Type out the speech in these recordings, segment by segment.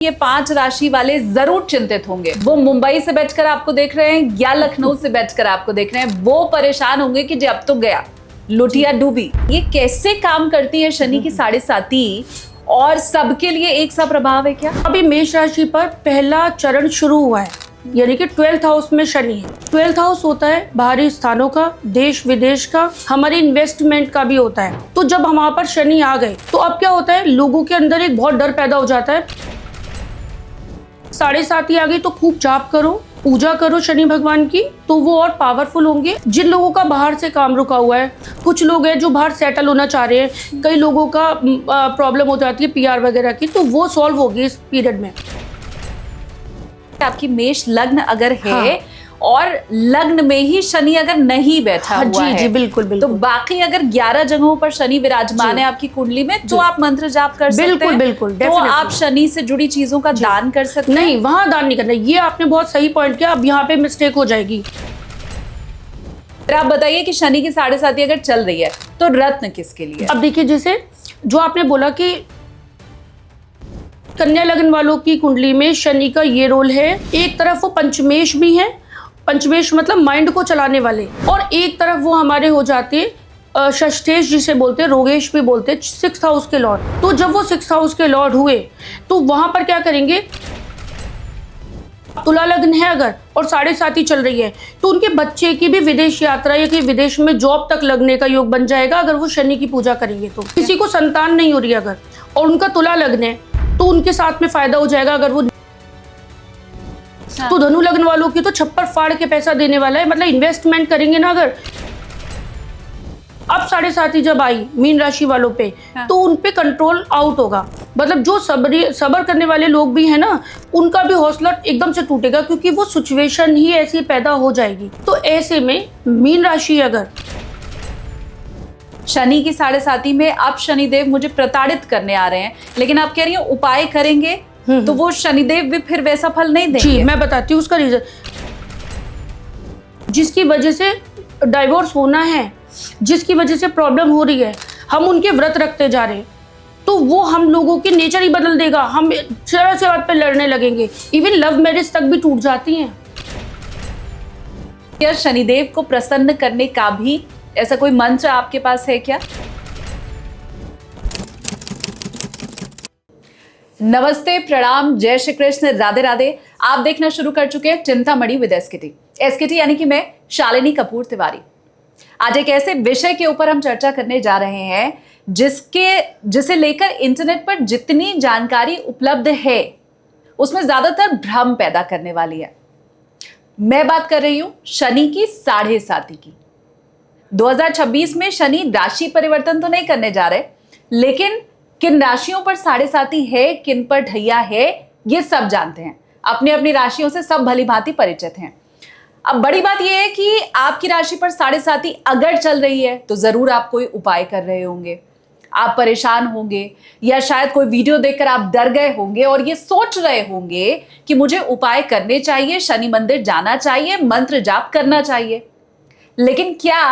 ये 5 राशि वाले जरूर चिंतित होंगे। वो मुंबई से बैठकर आपको देख रहे हैं या लखनऊ से बैठकर आपको देख रहे हैं, वो परेशान होंगे कि अब तो गया, लुटिया डूबी। ये कैसे काम करती है शनि की 7.5 और सबके लिए एक सा प्रभाव है क्या? अभी मेष राशि पर पहला चरण शुरू हुआ है, यानी कि 12th हाउस में शनि है। 12th हाउस होता है बाहरी स्थानों का, देश विदेश का, हमारे इन्वेस्टमेंट का भी होता है। तो जब वहां पर शनि आ गए तो अब क्या होता है, लोगों के अंदर एक बहुत डर पैदा हो जाता है। 7.5 आ गई तो खूब जाप करो, पूजा करो शनि भगवान की, तो वो और पावरफुल होंगे। जिन लोगों का बाहर से काम रुका हुआ है, कुछ लोग हैं जो बाहर सेटल होना चाह रहे हैं, कई लोगों का प्रॉब्लम हो जाती है पीआर वगैरह की, तो वो सॉल्व होगी इस पीरियड में। आपकी मेष लग्न अगर है और लग्न में ही शनि अगर नहीं बैठा हुआ है, जी बिल्कुल बिल्कुल, तो बाकी अगर 11 जगहों पर शनि विराजमान है आपकी कुंडली में, तो आप मंत्र जाप कर सकते हैं। बिल्कुल बिल्कुल, तो आप शनि से जुड़ी चीजों का दान कर सकते हैं। नहीं, वहां दान नहीं करना, ये आपने बहुत सही पॉइंट किया। अब यहाँ पे मिस्टेक हो जाएगी। फिर आप बताइए कि शनि की 7.5 अगर चल रही है तो रत्न किसके लिए? अब देखिए, जैसे जो आपने बोला कि कन्या लग्न वालों की कुंडली में शनि का ये रोल है, एक तरफ वो पंचमेश भी है, पंचमेश मतलब माइंड को चलाने वाले, और एक तरफ वो हमारे हो जाते षष्ठेश जिसे बोलते हैं, रोगेश भी बोलते हैं, 6th हाउस के लॉर्ड। तो जब वो 6th हाउस के लॉर्ड हुए तो वहां पर क्या करेंगे, तुला लग्न है अगर और 7.5 चल रही है तो उनके बच्चे की भी विदेश यात्रा या कि विदेश में जॉब तक लगने का योग बन जाएगा अगर वो शनि की पूजा करेंगे। तो किसी को संतान नहीं हो रही अगर और उनका तुला लग्न है तो उनके साथ में फायदा हो जाएगा। अगर वो तो धनु लग्न वालों की तो छप्पर फाड़ के पैसा देने वाला है, मतलब इन्वेस्टमेंट करेंगे ना अगर। अब 7.5 जब आई मीन राशि वालों पे, तो उन पे कंट्रोल आउट होगा, मतलब जो सब्र करने वाले लोग भी हैं ना, उनका भी हौसला एकदम से टूटेगा, क्योंकि वो सिचुएशन ही ऐसी पैदा हो जाएगी। तो ऐसे में मीन राशि अगर शनि की 7.5 में अब शनिदेव मुझे प्रताड़ित करने आ रहे हैं, लेकिन आप कह रही हैं उपाय करेंगे तो वो शनिदेव भी फिर वैसा फल नहीं देंगे। जी मैं बताती हूँ उसका रीजन। जिसकी वजह से डाइवोर्स होना है, जिसकी वजह से प्रॉब्लम हो रही है, हम उनके व्रत रखते जा रहे हैं, तो वो हम लोगों की नेचर ही बदल देगा। हम जरा से बात पे लड़ने लगेंगे, इवन लव मैरिज तक भी टूट जाती हैं। क्या शनिदेव को प्रसन्न करने का भी ऐसा कोई मंत्र आपके पास है क्या? नमस्ते, प्रणाम, जय श्री कृष्ण, राधे राधे। आप देखना शुरू कर चुके हैं चिंतामणि विद एसकेटी यानी कि मैं शालिनी कपूर तिवारी। आज एक ऐसे विषय के ऊपर हम चर्चा करने जा रहे हैं जिसे लेकर इंटरनेट पर जितनी जानकारी उपलब्ध है उसमें ज्यादातर भ्रम पैदा करने वाली है। मैं बात कर रही हूं शनि की 7.5 की। 2026 में शनि राशि परिवर्तन तो नहीं करने जा रहे, लेकिन किन राशियों पर 7.5 है, किन पर ढैया है, ये सब जानते हैं। अपनी अपनी राशियों से सब भली भांति परिचित हैं। अब बड़ी बात यह है कि आपकी राशि पर 7.5 अगर चल रही है तो जरूर आप कोई उपाय कर रहे होंगे, आप परेशान होंगे, या शायद कोई वीडियो देखकर आप डर गए होंगे और ये सोच रहे होंगे कि मुझे उपाय करने चाहिए, शनि मंदिर जाना चाहिए, मंत्र जाप करना चाहिए। लेकिन क्या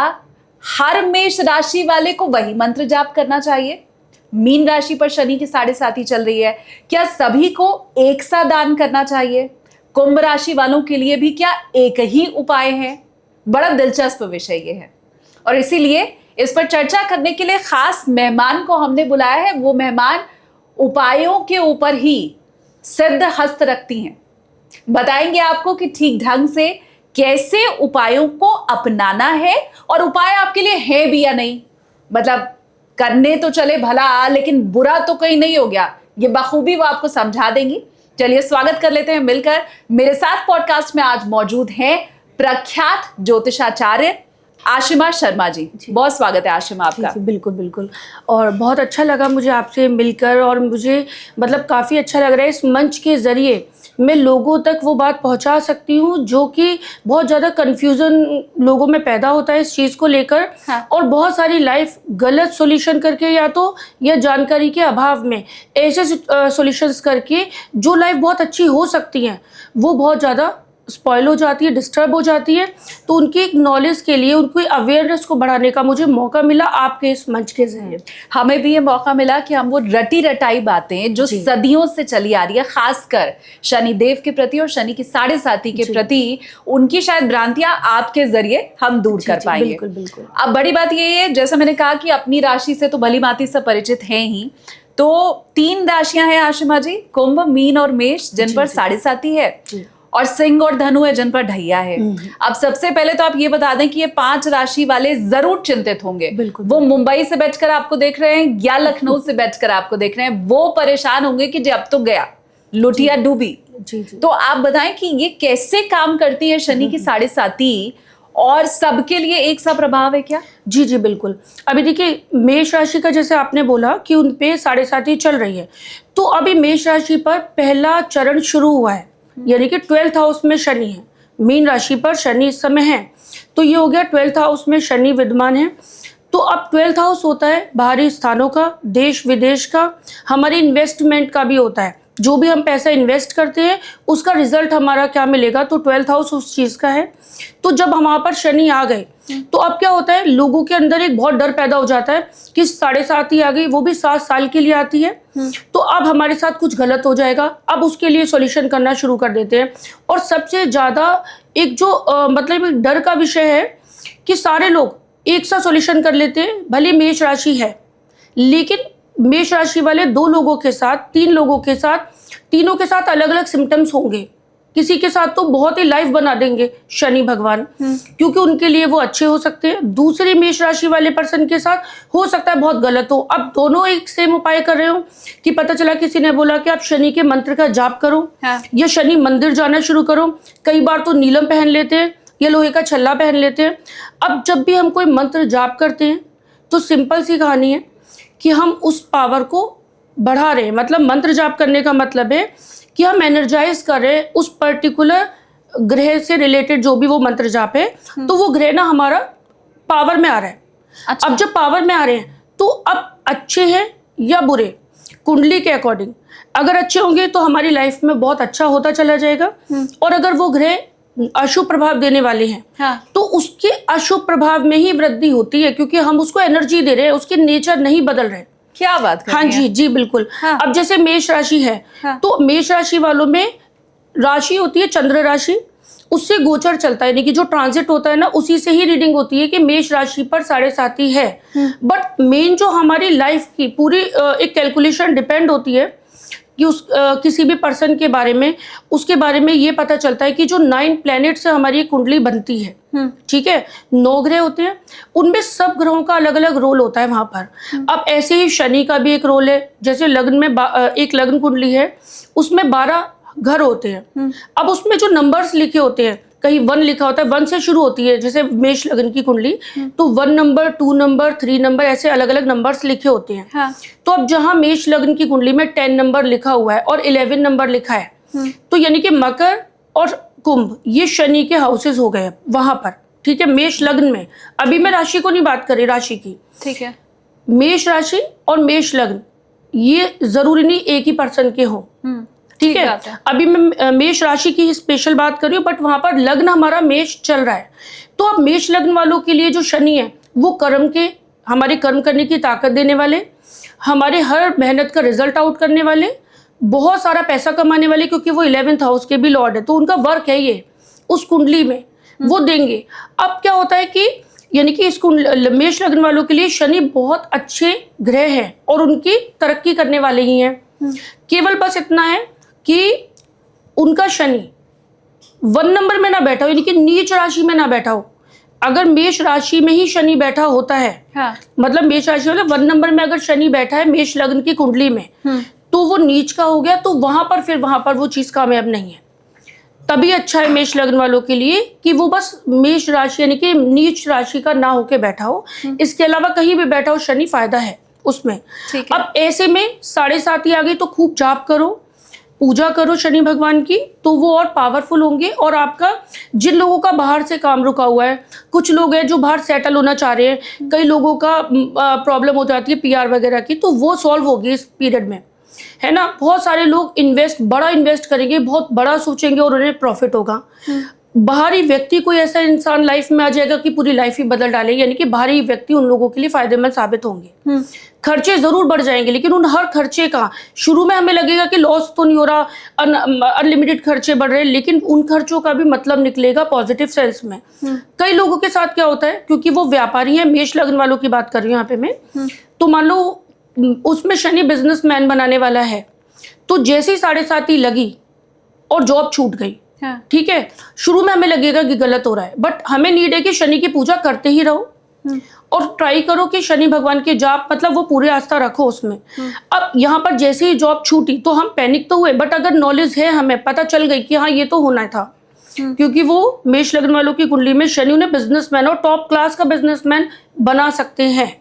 हर मेष राशि वाले को वही मंत्र जाप करना चाहिए? मीन राशि पर शनि की 7.5 चल रही है, क्या सभी को एक सा दान करना चाहिए? कुंभ राशि वालों के लिए भी क्या एक ही उपाय है? बड़ा दिलचस्प विषय ये है और इसीलिए इस पर चर्चा करने के लिए खास मेहमान को हमने बुलाया है। वो मेहमान उपायों के ऊपर ही सिद्ध हस्त रखती हैं, बताएंगे आपको कि ठीक ढंग से कैसे उपायों को अपनाना है और उपाय आपके लिए है भी या नहीं। मतलब करने तो चले भला, लेकिन बुरा तो कहीं नहीं हो गया, ये बखूबी वो आपको समझा देंगी। चलिए स्वागत कर लेते हैं मिलकर। मेरे साथ पॉडकास्ट में आज मौजूद हैं प्रख्यात ज्योतिषाचार्य आशिमा शर्मा जी। बहुत स्वागत है आशिमा आपका। बिल्कुल बिल्कुल, और बहुत अच्छा लगा मुझे आपसे मिलकर, और मुझे मतलब काफ़ी अच्छा लग रहा है इस मंच के ज़रिए मैं लोगों तक वो बात पहुंचा सकती हूँ जो कि बहुत ज़्यादा कंफ्यूजन लोगों में पैदा होता है इस चीज़ को लेकर। और बहुत सारी लाइफ गलत सॉल्यूशन करके या जानकारी के अभाव में ऐसे सॉल्यूशंस करके जो लाइफ बहुत अच्छी हो सकती हैं वो बहुत ज़्यादा स्पॉइल हो जाती है, डिस्टर्ब हो जाती है। तो उनकी एक नॉलेज के लिए, उनकी अवेयरनेस को बढ़ाने का मुझे मौका मिला आपके इस मंच के जरिए। हमें भी ये मौका मिला कि हम वो रटी रटाई बातें जो जी। सदियों से चली आ रही है, खासकर शनिदेव के प्रति और शनि की साढ़े साथी के जी। प्रति, उनकी शायद भ्रांतियां आपके जरिए हम दूर कर जी, पाएंगे। बिल्कुल बिल्कुल। अब बड़ी बात ये है, जैसा मैंने कहा कि अपनी राशि से तो भली भांति सब परिचित हैं ही, तो 3 राशियां हैं आशिमा जी, कुंभ, मीन और मेष, जिन जी, पर जी। साढ़े साथी है, जी। और सिंह और धनु है जिन पर ढैया है। अब सबसे पहले तो आप ये बता दें कि ये 5 राशि वाले जरूर चिंतित होंगे। बिल्कुल। वो मुंबई से बैठकर आपको देख रहे हैं या लखनऊ से बैठकर आपको देख रहे हैं, वो परेशान होंगे कि जी अब तो गया, लुटिया डूबी। जी जी। तो आप बताएं कि ये कैसे काम करती है शनि की साढ़े साती, और सबके लिए एक सा प्रभाव है क्या? जी जी बिल्कुल। अभी देखिए, मेष राशि का जैसे आपने बोला कि उन पे साढ़े साती चल रही है, तो अभी मेष राशि पर पहला चरण शुरू हुआ है, यानी कि 12th हाउस में शनि है। मीन राशि पर शनि इस समय है, तो ये हो गया 12th हाउस में शनि विद्यमान है। तो अब 12th हाउस होता है बाहरी स्थानों का, देश विदेश का, हमारी इन्वेस्टमेंट का भी होता है। जो भी हम पैसा इन्वेस्ट करते हैं उसका रिजल्ट हमारा क्या मिलेगा, तो 12th हाउस उस चीज़ का है। तो जब वहाँ पर शनि आ गए तो अब क्या होता है, लोगों के अंदर एक बहुत डर पैदा हो जाता है कि साढ़े साती आ गई, वो भी 7 साल के लिए आती है, तो अब हमारे साथ कुछ गलत हो जाएगा। अब उसके लिए सॉल्यूशन करना शुरू कर देते हैं। और सबसे ज़्यादा एक जो मतलब एक डर का विषय है कि सारे लोग एक सा सॉल्यूशन कर लेते हैं, भले मेष राशि है, लेकिन मेष राशि वाले 2 लोगों के साथ, 3 लोगों के साथ, तीनों के साथ अलग अलग सिम्टम्स होंगे। किसी के साथ तो बहुत ही लाइफ बना देंगे शनि भगवान, क्योंकि उनके लिए वो अच्छे हो सकते हैं। दूसरे मेष राशि वाले पर्सन के साथ हो सकता है बहुत गलत हो। अब दोनों एक सेम उपाय कर रहे हो कि पता चला किसी ने बोला कि आप शनि के मंत्र का जाप करो, हाँ। या शनि मंदिर जाना शुरू करो। कई बार तो नीलम पहन लेते हैं या लोहे का छल्ला पहन लेते हैं। अब जब भी हम कोई मंत्र जाप करते हैं तो सिंपल सी कहानी है कि हम उस पावर को बढ़ा रहे हैं। मतलब मंत्र जाप करने का मतलब है कि हम एनर्जाइज कर रहे हैं उस पर्टिकुलर ग्रह से रिलेटेड, जो भी वो मंत्र जाप है, तो वो ग्रह ना हमारा पावर में आ रहा है। अच्छा। अब जब पावर में आ रहे हैं तो अब अच्छे हैं या बुरे, कुंडली के अकॉर्डिंग अगर अच्छे होंगे तो हमारी लाइफ में बहुत अच्छा होता चला जाएगा, और अगर वो ग्रह अशुभ प्रभाव देने वाले हैं, हाँ। तो उसके अशुभ प्रभाव में ही वृद्धि होती है, क्योंकि हम उसको एनर्जी दे रहे हैं, उसके नेचर नहीं बदल रहे। क्या बात कर हाँ रही हैं? जी जी बिल्कुल। हाँ। अब जैसे मेष राशि है, हाँ। तो मेष राशि वालों में राशि होती है चंद्र राशि, उससे गोचर चलता है, यानी कि जो ट्रांजिट होता है ना, उसी से ही रीडिंग होती है कि मेष राशि पर साढ़े साती है। बट मेन जो हमारी लाइफ की पूरी एक कैलकुलेशन डिपेंड होती है कि उस किसी भी पर्सन के बारे में, उसके बारे में ये पता चलता है कि जो 9 प्लैनेट से हमारी कुंडली बनती है, ठीक है, 9 ग्रह होते हैं, उनमें सब ग्रहों का अलग अलग रोल होता है वहां पर। अब ऐसे ही शनि का भी एक रोल है। जैसे लग्न में एक लग्न कुंडली है, उसमें 12 घर होते हैं। अब उसमें जो नंबर्स लिखे होते हैं, कहीं 1 लिखा होता है, 1 से शुरू होती है। जैसे मेष लग्न की कुंडली, तो 1 नंबर, 2 नंबर, 3 नंबर, ऐसे अलग अलग नंबर्स लिखे होते हैं। हाँ। तो अब जहां मेष लग्न की कुंडली में 10 नंबर लिखा हुआ है और 11 नंबर लिखा है, तो यानी कि मकर और कुंभ ये शनि के हाउसेस हो गए वहां पर, ठीक है, मेष लग्न में। अभी मैं राशि को नहीं बात कर रही, राशि की, ठीक है। मेष राशि और मेष लग्न ये जरूरी नहीं एक ही पर्सन के हो, ठीक है। बात है। अभी मैं मेष राशि की स्पेशल बात कर रही हूँ, बट वहां पर लग्न हमारा मेष चल रहा है। तो अब मेष लग्न वालों के लिए जो शनि है वो कर्म के, हमारे कर्म करने की ताकत देने वाले, हमारे हर मेहनत का रिजल्ट आउट करने वाले, बहुत सारा पैसा कमाने वाले, क्योंकि वो 11th हाउस के भी लॉर्ड है, तो उनका वर्क है ये उस कुंडली में, वो देंगे। अब क्या होता है कि यानी कि इस मेष लग्न वालों के लिए शनि बहुत अच्छे ग्रह हैं और उनकी तरक्की करने वाले ही हैं। केवल बस इतना है कि उनका शनि 1 नंबर में ना बैठा हो, यानी कि नीच राशि में ना बैठा हो। अगर मेष राशि में ही शनि बैठा होता है, हाँ। मतलब मेष राशि वाले 1 नंबर में अगर शनि बैठा है मेष लग्न की कुंडली में, तो वो नीच का हो गया, तो वहां पर वो चीज कामयाब नहीं है। तभी अच्छा है मेष लग्न वालों के लिए कि वो बस मेष राशि यानी कि नीच राशि का ना होके बैठा हो, इसके अलावा कहीं भी बैठा हो शनि फायदा है उसमें। ठीक है। अब ऐसे में साढ़े साती आ गई तो खूब जाप करो, पूजा करो शनि भगवान की, तो वो और पावरफुल होंगे। और आपका जिन लोगों का बाहर से काम रुका हुआ है, कुछ लोग हैं जो बाहर सेटल होना चाह रहे हैं, कई लोगों का प्रॉब्लम हो जाती है पीआर वगैरह की, तो वो सॉल्व होगी इस पीरियड में। है ना। बहुत सारे लोग बड़ा इन्वेस्ट करेंगे, बहुत बड़ा सोचेंगे और उन्हें प्रॉफिट होगा। बाहरी व्यक्ति कोई ऐसा इंसान लाइफ में आ जाएगा कि पूरी लाइफ ही बदल डालेगा, यानी कि बाहरी व्यक्ति उन लोगों के लिए फायदेमंद साबित होंगे। खर्चे जरूर बढ़ जाएंगे, लेकिन उन हर खर्चे का शुरू में हमें लगेगा कि लॉस तो नहीं हो रहा, अनलिमिटेड खर्चे बढ़ रहे हैं, लेकिन उन खर्चों का भी मतलब निकलेगा पॉजिटिव सेंस में। कई लोगों के साथ क्या होता है, क्योंकि वो व्यापारी हैं, मेष लग्न वालों की बात कर रही हूँ यहाँ पे मैं, तो मान लो उसमें शनि बिजनेसमैन बनाने वाला है, तो जैसे ही 7.5 लगी और जॉब छूट गई, ठीक है, शुरू में हमें लगेगा कि गलत हो रहा है, बट हमें नीड है कि शनि की पूजा करते ही रहो और ट्राई करो कि शनि भगवान के जाप, मतलब वो पूरी आस्था रखो उसमें। अब यहाँ पर जैसे ही जॉब छूटी तो हम पैनिक तो हुए, बट अगर नॉलेज है, हमें पता चल गई कि हाँ ये तो होना था, क्योंकि वो मेष लग्न वालों की कुंडली में शनि उन्हें बिजनेसमैन और टॉप क्लास का बिजनेसमैन बना सकते हैं,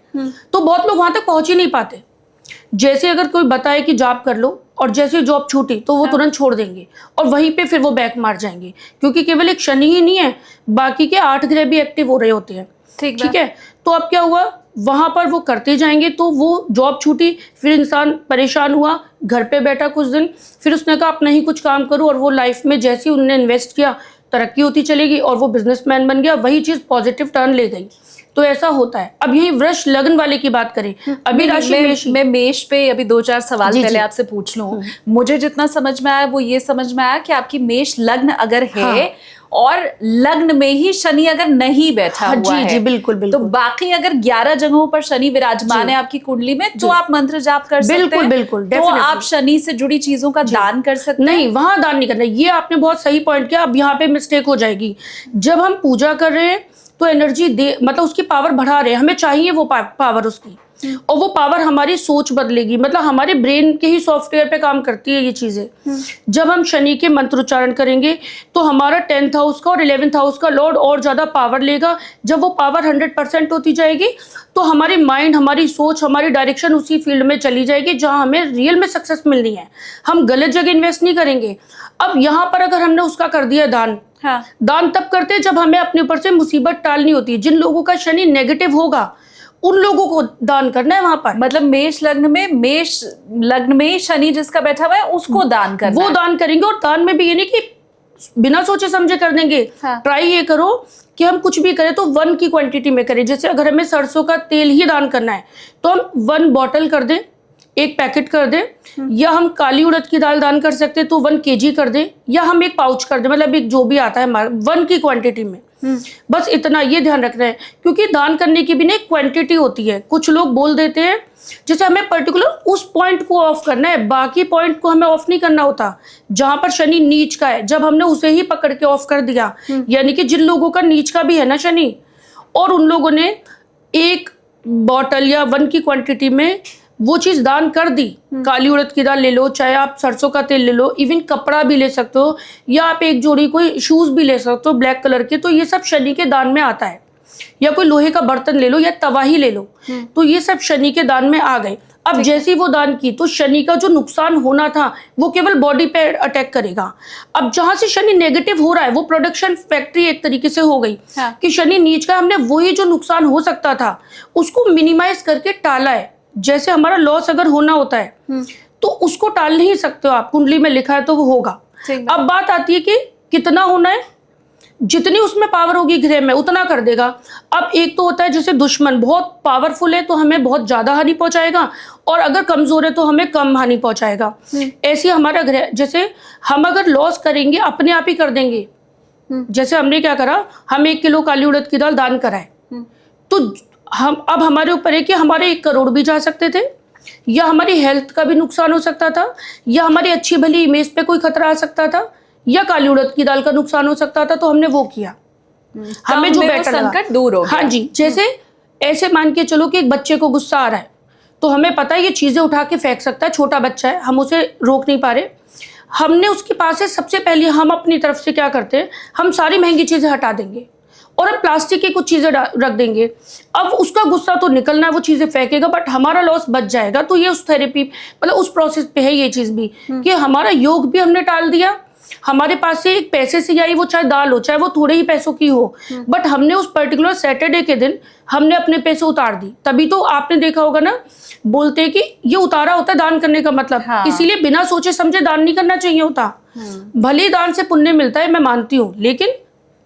तो बहुत लोग वहां तक पहुंच ही नहीं पाते। जैसे अगर कोई बताए कि जॉब कर लो और जैसे जॉब छूटी तो वो तुरंत छोड़ देंगे और वहीं पे फिर वो बैक मार जाएंगे, क्योंकि केवल एक शनि ही नहीं है, बाकी के 8 ग्रह भी एक्टिव हो रहे होते हैं। ठीक है, तो अब क्या हुआ, वहां पर वो करते जाएंगे, तो वो जॉब छूटी, फिर इंसान परेशान हुआ, घर पे बैठा कुछ दिन, फिर उसने कहा अपना ही कुछ काम करूं, और वो लाइफ में जैसे ही उन्होंने इन्वेस्ट किया तरक्की होती चलेगी और वो बिजनेसमैन बन गया, वही चीज पॉजिटिव टर्न ले गई। तो ऐसा होता है। अब यही वृष लग्न वाले की बात करें, अभी राशि मैं मेष पे अभी 2-4 सवाल पहले आपसे पूछ लूं। मुझे जितना समझ में आया वो ये समझ में आया कि आपकी मेष लग्न अगर है और लग्न में ही शनि अगर नहीं बैठा हुआ है, जी बिल्कुल बिल्कुल, तो बाकी अगर 11 जगहों पर शनि विराजमान है आपकी कुंडली में, तो आप मंत्र जाप कर सकते हैं। बिल्कुल, तो आप शनि से जुड़ी चीजों का दान कर सकते हैं। नहीं, वहां दान नहीं करना, ये आपने बहुत सही पॉइंट किया। अब यहाँ पे मिस्टेक हो जाएगी, जब हम पूजा कर रहे हैं तो एनर्जी दे, मतलब उसकी पावर बढ़ा रहे हैं, हमें चाहिए वो पावर उसकी, और वो पावर हमारी सोच बदलेगी, मतलब हमारे ब्रेन के ही सॉफ्टवेयर पे काम करती है ये चीजें। जब हम शनि के मंत्र उच्चारण करेंगे तो हमारा 10th हाउस का और 11th हाउस का लॉर्ड और ज्यादा पावर लेगा। जब वो पावर 100% होती जाएगी तो हमारी माइंड, हमारी सोच, हमारी डायरेक्शन उसी फील्ड में चली जाएगी जहां हमें रियल में सक्सेस मिलनी है। हम गलत जगह इन्वेस्ट नहीं करेंगे। अब यहाँ पर अगर हमने उसका कर दिया दान, दान तब करते हैं जब हमें अपने ऊपर से मुसीबत टालनी होती है। जिन लोगों का शनि नेगेटिव होगा उन लोगों को दान करना है वहां पर। मतलब मेष लग्न में शनि जिसका बैठा हुआ है उसको दान करना, वो दान करेंगे। और दान में भी ये नहीं कि बिना सोचे समझे कर देंगे। ट्राई ये करो कि हम कुछ भी करें तो 1 की क्वांटिटी में करें। जैसे अगर हमें सरसों का तेल ही दान करना है तो हम 1 बॉटल कर दें, 1 पैकेट कर दें, या हम काली उड़द की दाल दान कर सकते हैं तो 1 kg कर दें, या हम 1 पाउच कर दें, मतलब एक जो भी आता है 1 की क्वांटिटी में। बस इतना ये ध्यान रखना है, क्योंकि दान करने की भी ना एक क्वांटिटी होती है। कुछ लोग बोल देते हैं जैसे हमें पर्टिकुलर उस पॉइंट को ऑफ करना है, बाकी पॉइंट को हमें ऑफ नहीं करना होता। जहां पर शनि नीच का है, जब हमने उसे ही पकड़ के ऑफ कर दिया, यानी कि जिन लोगों का नीच का भी है ना शनि, और उन लोगों ने 1 बॉटल या 1 की क्वांटिटी में वो चीज दान कर दी, काली उड़द की दाल ले लो, चाहे आप सरसों का तेल ले लो, इवन कपड़ा भी ले सकते हो, या आप एक जोड़ी कोई शूज भी ले सकते हो ब्लैक कलर के, तो ये सब शनि के दान में आता है। या कोई लोहे का बर्तन ले लो या तवा ही ले लो, तो ये सब शनि के दान में आ गए। अब जैसे ही वो दान की तो शनि का जो नुकसान होना था वो केवल बॉडी पे अटैक करेगा। अब जहां से शनि नेगेटिव हो रहा है वो प्रोडक्शन फैक्ट्री एक तरीके से हो गई कि शनि नीच का, हमने वही जो नुकसान हो सकता था उसको मिनिमाइज करके टाला है। जैसे हमारा लॉस अगर होना होता है तो उसको टाल नहीं सकते हो आप, कुंडली में लिखा है तो वो होगा। अब बात आती है कि कितना होना है, जितनी उसमें पावर होगी ग्रह में उतना कर देगा। अब एक तो होता है जैसे दुश्मन बहुत पावरफुल है तो हमें बहुत ज्यादा हानि पहुंचाएगा, और अगर कमजोर है तो हमें कम हानि पहुंचाएगा। ऐसे हमारा ग्रह, जैसे हम अगर लॉस करेंगे अपने आप ही कर देंगे। जैसे हमने क्या करा, हम 1 किलो काली उड़द की दाल दान कराए, तो हम अब हमारे ऊपर है कि हमारे 1 करोड़ भी जा सकते थे, या हमारी हेल्थ का भी नुकसान हो सकता था, या हमारी अच्छी भली इमेज पे कोई खतरा आ सकता था, या काली उड़द की दाल का नुकसान हो सकता था। तो हमने वो किया, हमें जो बेटर संकट दूर हो गया। हाँ जी, जैसे ऐसे मान के चलो कि एक बच्चे को गुस्सा आ रहा है तो हमें पता है ये चीजें उठा के फेंक सकता है, छोटा बच्चा है, हम उसे रोक नहीं पा रहे। हमने उसके पास से सबसे पहले हम अपनी तरफ से क्या करते हैं, हम सारी महंगी चीजें हटा देंगे और अब प्लास्टिक की कुछ चीजें रख देंगे। अब उसका गुस्सा तो निकलना है, वो चीजें फेंकेगा, बट हमारा लॉस बच जाएगा। तो ये उस थेरेपी, मतलब उस प्रोसेस पे है ये चीज भी, कि हमारा योग भी हमने टाल दिया, हमारे पास से एक पैसे से आई वो चाहे दाल हो चाहे वो थोड़े ही पैसों की हो, बट हमने उस पर्टिकुलर सैटरडे के दिन हमने अपने पैसे उतार दी। तभी तो आपने देखा होगा ना, बोलते हैं कि ये उतारा होता है दान करने का मतलब। हाँ। इसीलिए बिना सोचे समझे दान नहीं करना चाहिए होता। भले ही दान से पुण्य मिलता है, मैं मानती हूँ, लेकिन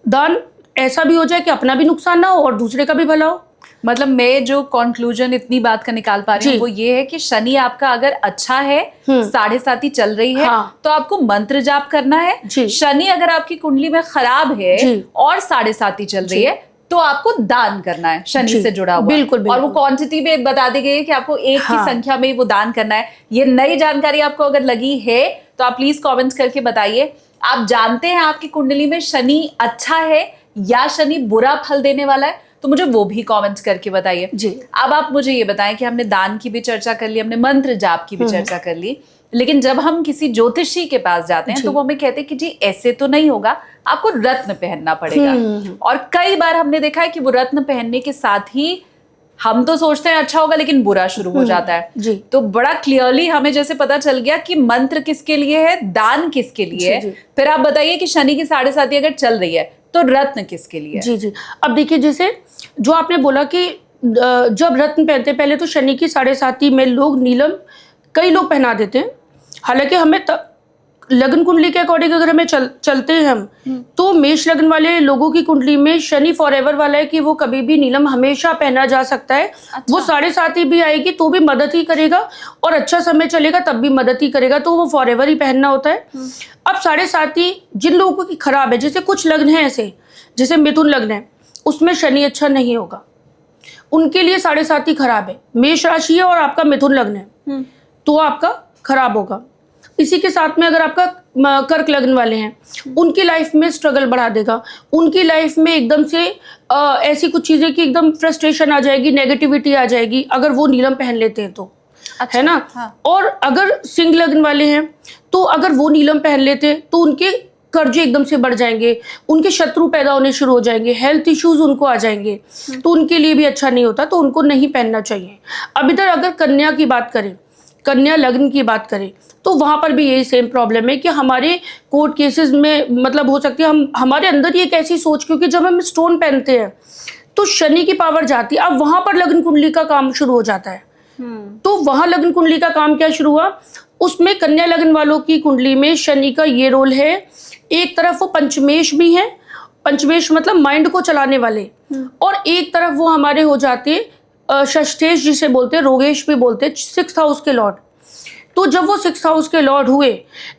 दान ऐसा भी हो जाए कि अपना भी नुकसान ना हो और दूसरे का भी भला हो। मतलब मैं जो कंक्लूजन इतनी बात का निकाल पा रही हूँ जी। वो ये है कि शनि आपका अगर अच्छा है, 7.5 चल रही है, हाँ। तो आपको मंत्र जाप करना है। जी। शनि अगर आपकी कुंडली में खराब है जी। और 7.5 चल रही है तो आपको दान करना है शनि जी। से जुड़ा हुआ। बिल्कुल, और वो बिल्कुल। क्वांटिटी में बता दी गई है कि आपको एक की हाँ। संख्या में वो दान करना है। ये नई जानकारी आपको अगर लगी है तो आप प्लीज कमेंट्स करके बताइए। आप जानते हैं आपकी कुंडली में शनि अच्छा है या शनि बुरा फल देने वाला है, तो मुझे वो भी कमेंट्स करके बताइए। जी। अब आप मुझे ये बताएं कि हमने दान की भी चर्चा कर ली, हमने मंत्र जाप की भी चर्चा कर ली, लेकिन जब हम किसी ज्योतिषी के पास जाते हैं तो वो हमें कहते हैं कि जी ऐसे तो नहीं होगा, आपको रत्न पहनना पड़ेगा। और कई बार हमने देखा है कि वो रत्न पहनने के साथ ही हम तो सोचते हैं अच्छा होगा लेकिन बुरा शुरू हो जाता है। जी। तो बड़ा क्लियरली हमें जैसे पता चल गया कि मंत्र किसके लिए है, दान किसके लिए जी। है। फिर आप बताइए कि शनि की 7.5 अगर चल रही है तो रत्न किसके लिए है? जी जी। अब देखिए, जैसे जो आपने बोला कि जब रत्न पहनते हैं, पहले तो शनि की 7.5 में लोग नीलम कई लोग पहना देते हैं। हालांकि हमें लग्न कुंडली के अकॉर्डिंग अगर हमें चलते हैं हम, तो मेष लग्न वाले लोगों की कुंडली में शनि फॉरएवर वाला है कि वो कभी भी नीलम हमेशा पहना जा सकता है। वो 7.5 भी आएगी तो भी मदद ही करेगा, और अच्छा समय चलेगा तब भी मदद ही करेगा, तो वो फॉरएवर ही पहनना होता है। अब 7.5 जिन लोगों की खराब है, जैसे कुछ लग्न है ऐसे, जैसे मिथुन लग्न है, उसमें शनि अच्छा नहीं होगा, उनके लिए 7.5 खराब है। मेष राशि है और आपका मिथुन लग्न है तो आपका खराब होगा। इसी के साथ में अगर आपका कर्क लग्न वाले हैं, उनकी लाइफ में स्ट्रगल बढ़ा देगा, उनकी लाइफ में एकदम से ऐसी कुछ चीजें कि एकदम फ्रस्ट्रेशन आ जाएगी, नेगेटिविटी आ जाएगी अगर वो नीलम पहन लेते हैं तो। अच्छा, है ना। हाँ। और अगर सिंह लग्न वाले हैं तो अगर वो नीलम पहन लेते तो उनके कर्जे एकदम से बढ़ जाएंगे, उनके शत्रु पैदा होने शुरू हो जाएंगे, हेल्थ इश्यूज उनको आ जाएंगे, तो उनके लिए भी अच्छा नहीं होता, तो उनको नहीं पहनना चाहिए। अब इधर अगर कन्या की बात करें, कन्या लग्न की बात करें, तो वहां पर भी यही सेम प्रॉब्लम है कि हमारे कोर्ट केसेस में मतलब हो सकती है हमारे अंदर ही एक ऐसी सोच, क्योंकि जब हम स्टोन पहनते हैं तो शनि की पावर जाती है। अब वहां पर लग्न कुंडली का काम शुरू हो जाता है। तो वहां लग्न कुंडली का काम क्या शुरू हुआ, उसमें कन्या लग्न वालों की कुंडली में शनि का ये रोल है, एक तरफ वो पंचमेश भी है, पंचमेश मतलब माइंड को चलाने वाले, और एक तरफ वो हमारे हो जाते षष्ठेश जिसे बोलते हैं, रोगेश भी बोलते हैं, 6th हाउस के लॉर्ड। तो जब वो 6th हाउस के लॉर्ड हुए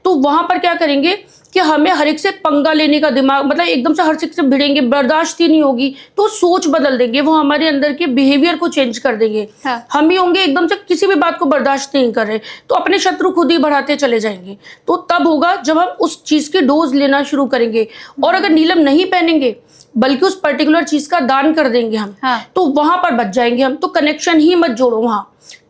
तो वहां पर क्या करेंगे कि हमें हर एक से पंगा लेने का दिमाग, मतलब एकदम से हर एक से भिड़ेंगे, बर्दाश्त ही नहीं होगी, तो सोच बदल देंगे, वो हमारे अंदर के बिहेवियर को चेंज कर देंगे। हाँ। हम ही होंगे एकदम से किसी भी बात को बर्दाश्त नहीं कर रहे, तो अपने शत्रु खुद ही बढ़ाते चले जाएंगे। तो तब होगा जब हम उस चीज की डोज लेना शुरू करेंगे, और अगर नीलम नहीं पहनेंगे बल्कि उस पर्टिकुलर चीज का दान कर देंगे हम, तो वहां पर बच जाएंगे हम। तो कनेक्शन ही मत जोड़ो वहां।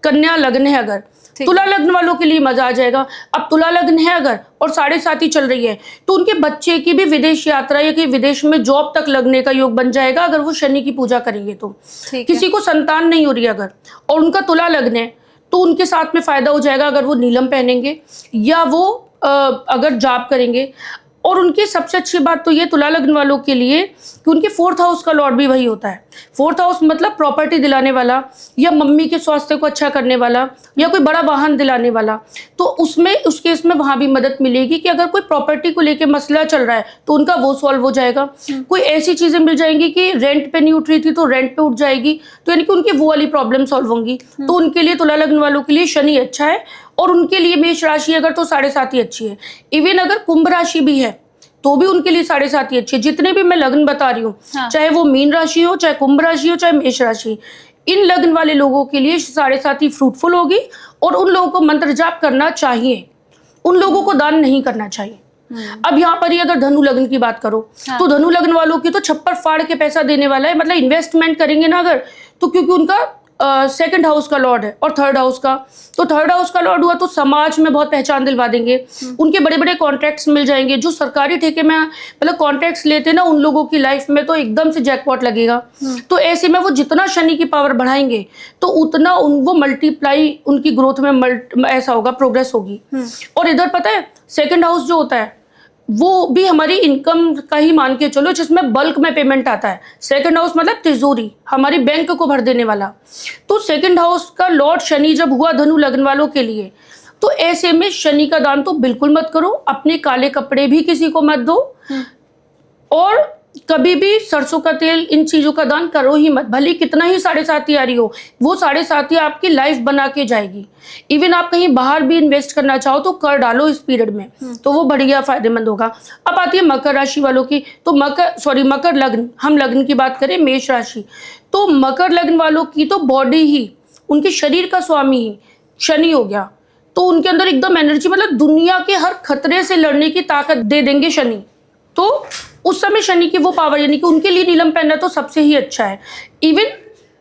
कन्या लग्न है अगर, तुला लग्न वालों के लिए मजा आ जाएगा। अब तुला लग्न है अगर और 7.5 चल रही है तो उनके बच्चे की भी विदेश यात्रा या कि विदेश में जॉब तक लगने का योग बन जाएगा अगर वो शनि की पूजा करेंगे तो। किसी को संतान नहीं हो रही अगर और उनका तुला लग्न है तो उनके साथ में फायदा हो जाएगा अगर वो नीलम पहनेंगे या वो अगर जाप करेंगे। और उनकी सबसे अच्छी बात तो ये तुला लग्न वालों के लिए कि उनके 4th हाउस का लॉर्ड भी वही होता है। 4th हाउस मतलब प्रॉपर्टी दिलाने वाला या मम्मी के स्वास्थ्य को अच्छा करने वाला या कोई बड़ा वाहन दिलाने वाला। तो उसमें उस केस में वहां भी मदद मिलेगी कि अगर कोई प्रॉपर्टी को लेके मसला चल रहा है तो उनका वो सॉल्व हो जाएगा। कोई ऐसी चीजें मिल जाएंगी कि रेंट पे नहीं उठ रही थी तो रेंट पे उठ जाएगी, तो यानी कि उनकी वो वाली प्रॉब्लम सॉल्व होंगी। तो उनके लिए तुला लग्न वालों के लिए शनि अच्छा है। और उनके लिए मेष राशि अगर तो 7.5 अच्छी है। इवन अगर कुंभ राशि भी है तो भी उनके लिए 7.5 अच्छी है। जितने भी मैं लग्न बता रही हूँ, चाहे वो मीन राशि हो, चाहे कुंभ राशि हो, चाहे मेष राशि, इन लग्न वाले लोगों के लिए 7.5 फ्रूटफुल होगी। और उन लोगों को मंत्र जाप करना चाहिए, उन लोगों को दान नहीं करना चाहिए। अब यहाँ पर ही अगर धनु लग्न की बात करो तो धनु लग्न वालों की तो छप्पर फाड़ के पैसा देने वाला है। मतलब इन्वेस्टमेंट करेंगे ना अगर तो, क्योंकि उनका 2nd हाउस का लॉर्ड है और 3rd हाउस का, तो 3rd हाउस का लॉर्ड हुआ तो समाज में बहुत पहचान दिलवा देंगे। उनके बड़े बड़े कॉन्ट्रैक्ट्स मिल जाएंगे। जो सरकारी ठेके में मतलब कॉन्ट्रैक्ट्स लेते हैं ना, उन लोगों की लाइफ में तो एकदम से जैकपॉट लगेगा। तो ऐसे में वो जितना शनि की पावर बढ़ाएंगे तो उतना वो मल्टीप्लाई उनकी ग्रोथ में ऐसा होगा, प्रोग्रेस होगी। और इधर पता है 2nd हाउस जो होता है वो भी हमारी इनकम का ही मान के चलो, जिसमें बल्क में पेमेंट आता है। सेकंड हाउस मतलब तिजोरी, हमारी बैंक को भर देने वाला। तो सेकंड हाउस का लॉर्ड शनि जब हुआ धनु लग्न वालों के लिए, तो ऐसे में शनि का दान तो बिल्कुल मत करो। अपने काले कपड़े भी किसी को मत दो, और कभी भी सरसों का तेल, इन चीजों का दान करो ही मत। भले कितना ही 7.5 आ रही हो, वो 7.5 आपकी लाइफ बना के जाएगी। इवन आप कहीं बाहर भी इन्वेस्ट करना चाहो तो कर डालो इस पीरियड में, तो वो बढ़िया फायदेमंद होगा। अब आती है मकर राशि वालों की। तो मकर लग्न, हम लग्न की बात करें, मेष राशि। तो मकर लग्न वालों की तो बॉडी ही, उनके शरीर का स्वामी ही शनि हो गया। तो उनके अंदर एकदम एनर्जी, मतलब दुनिया के हर खतरे से लड़ने की ताकत दे देंगे शनि। तो उस समय शनि की वो पावर, यानी कि उनके लिए नीलम पहनना तो सबसे ही अच्छा है। इवन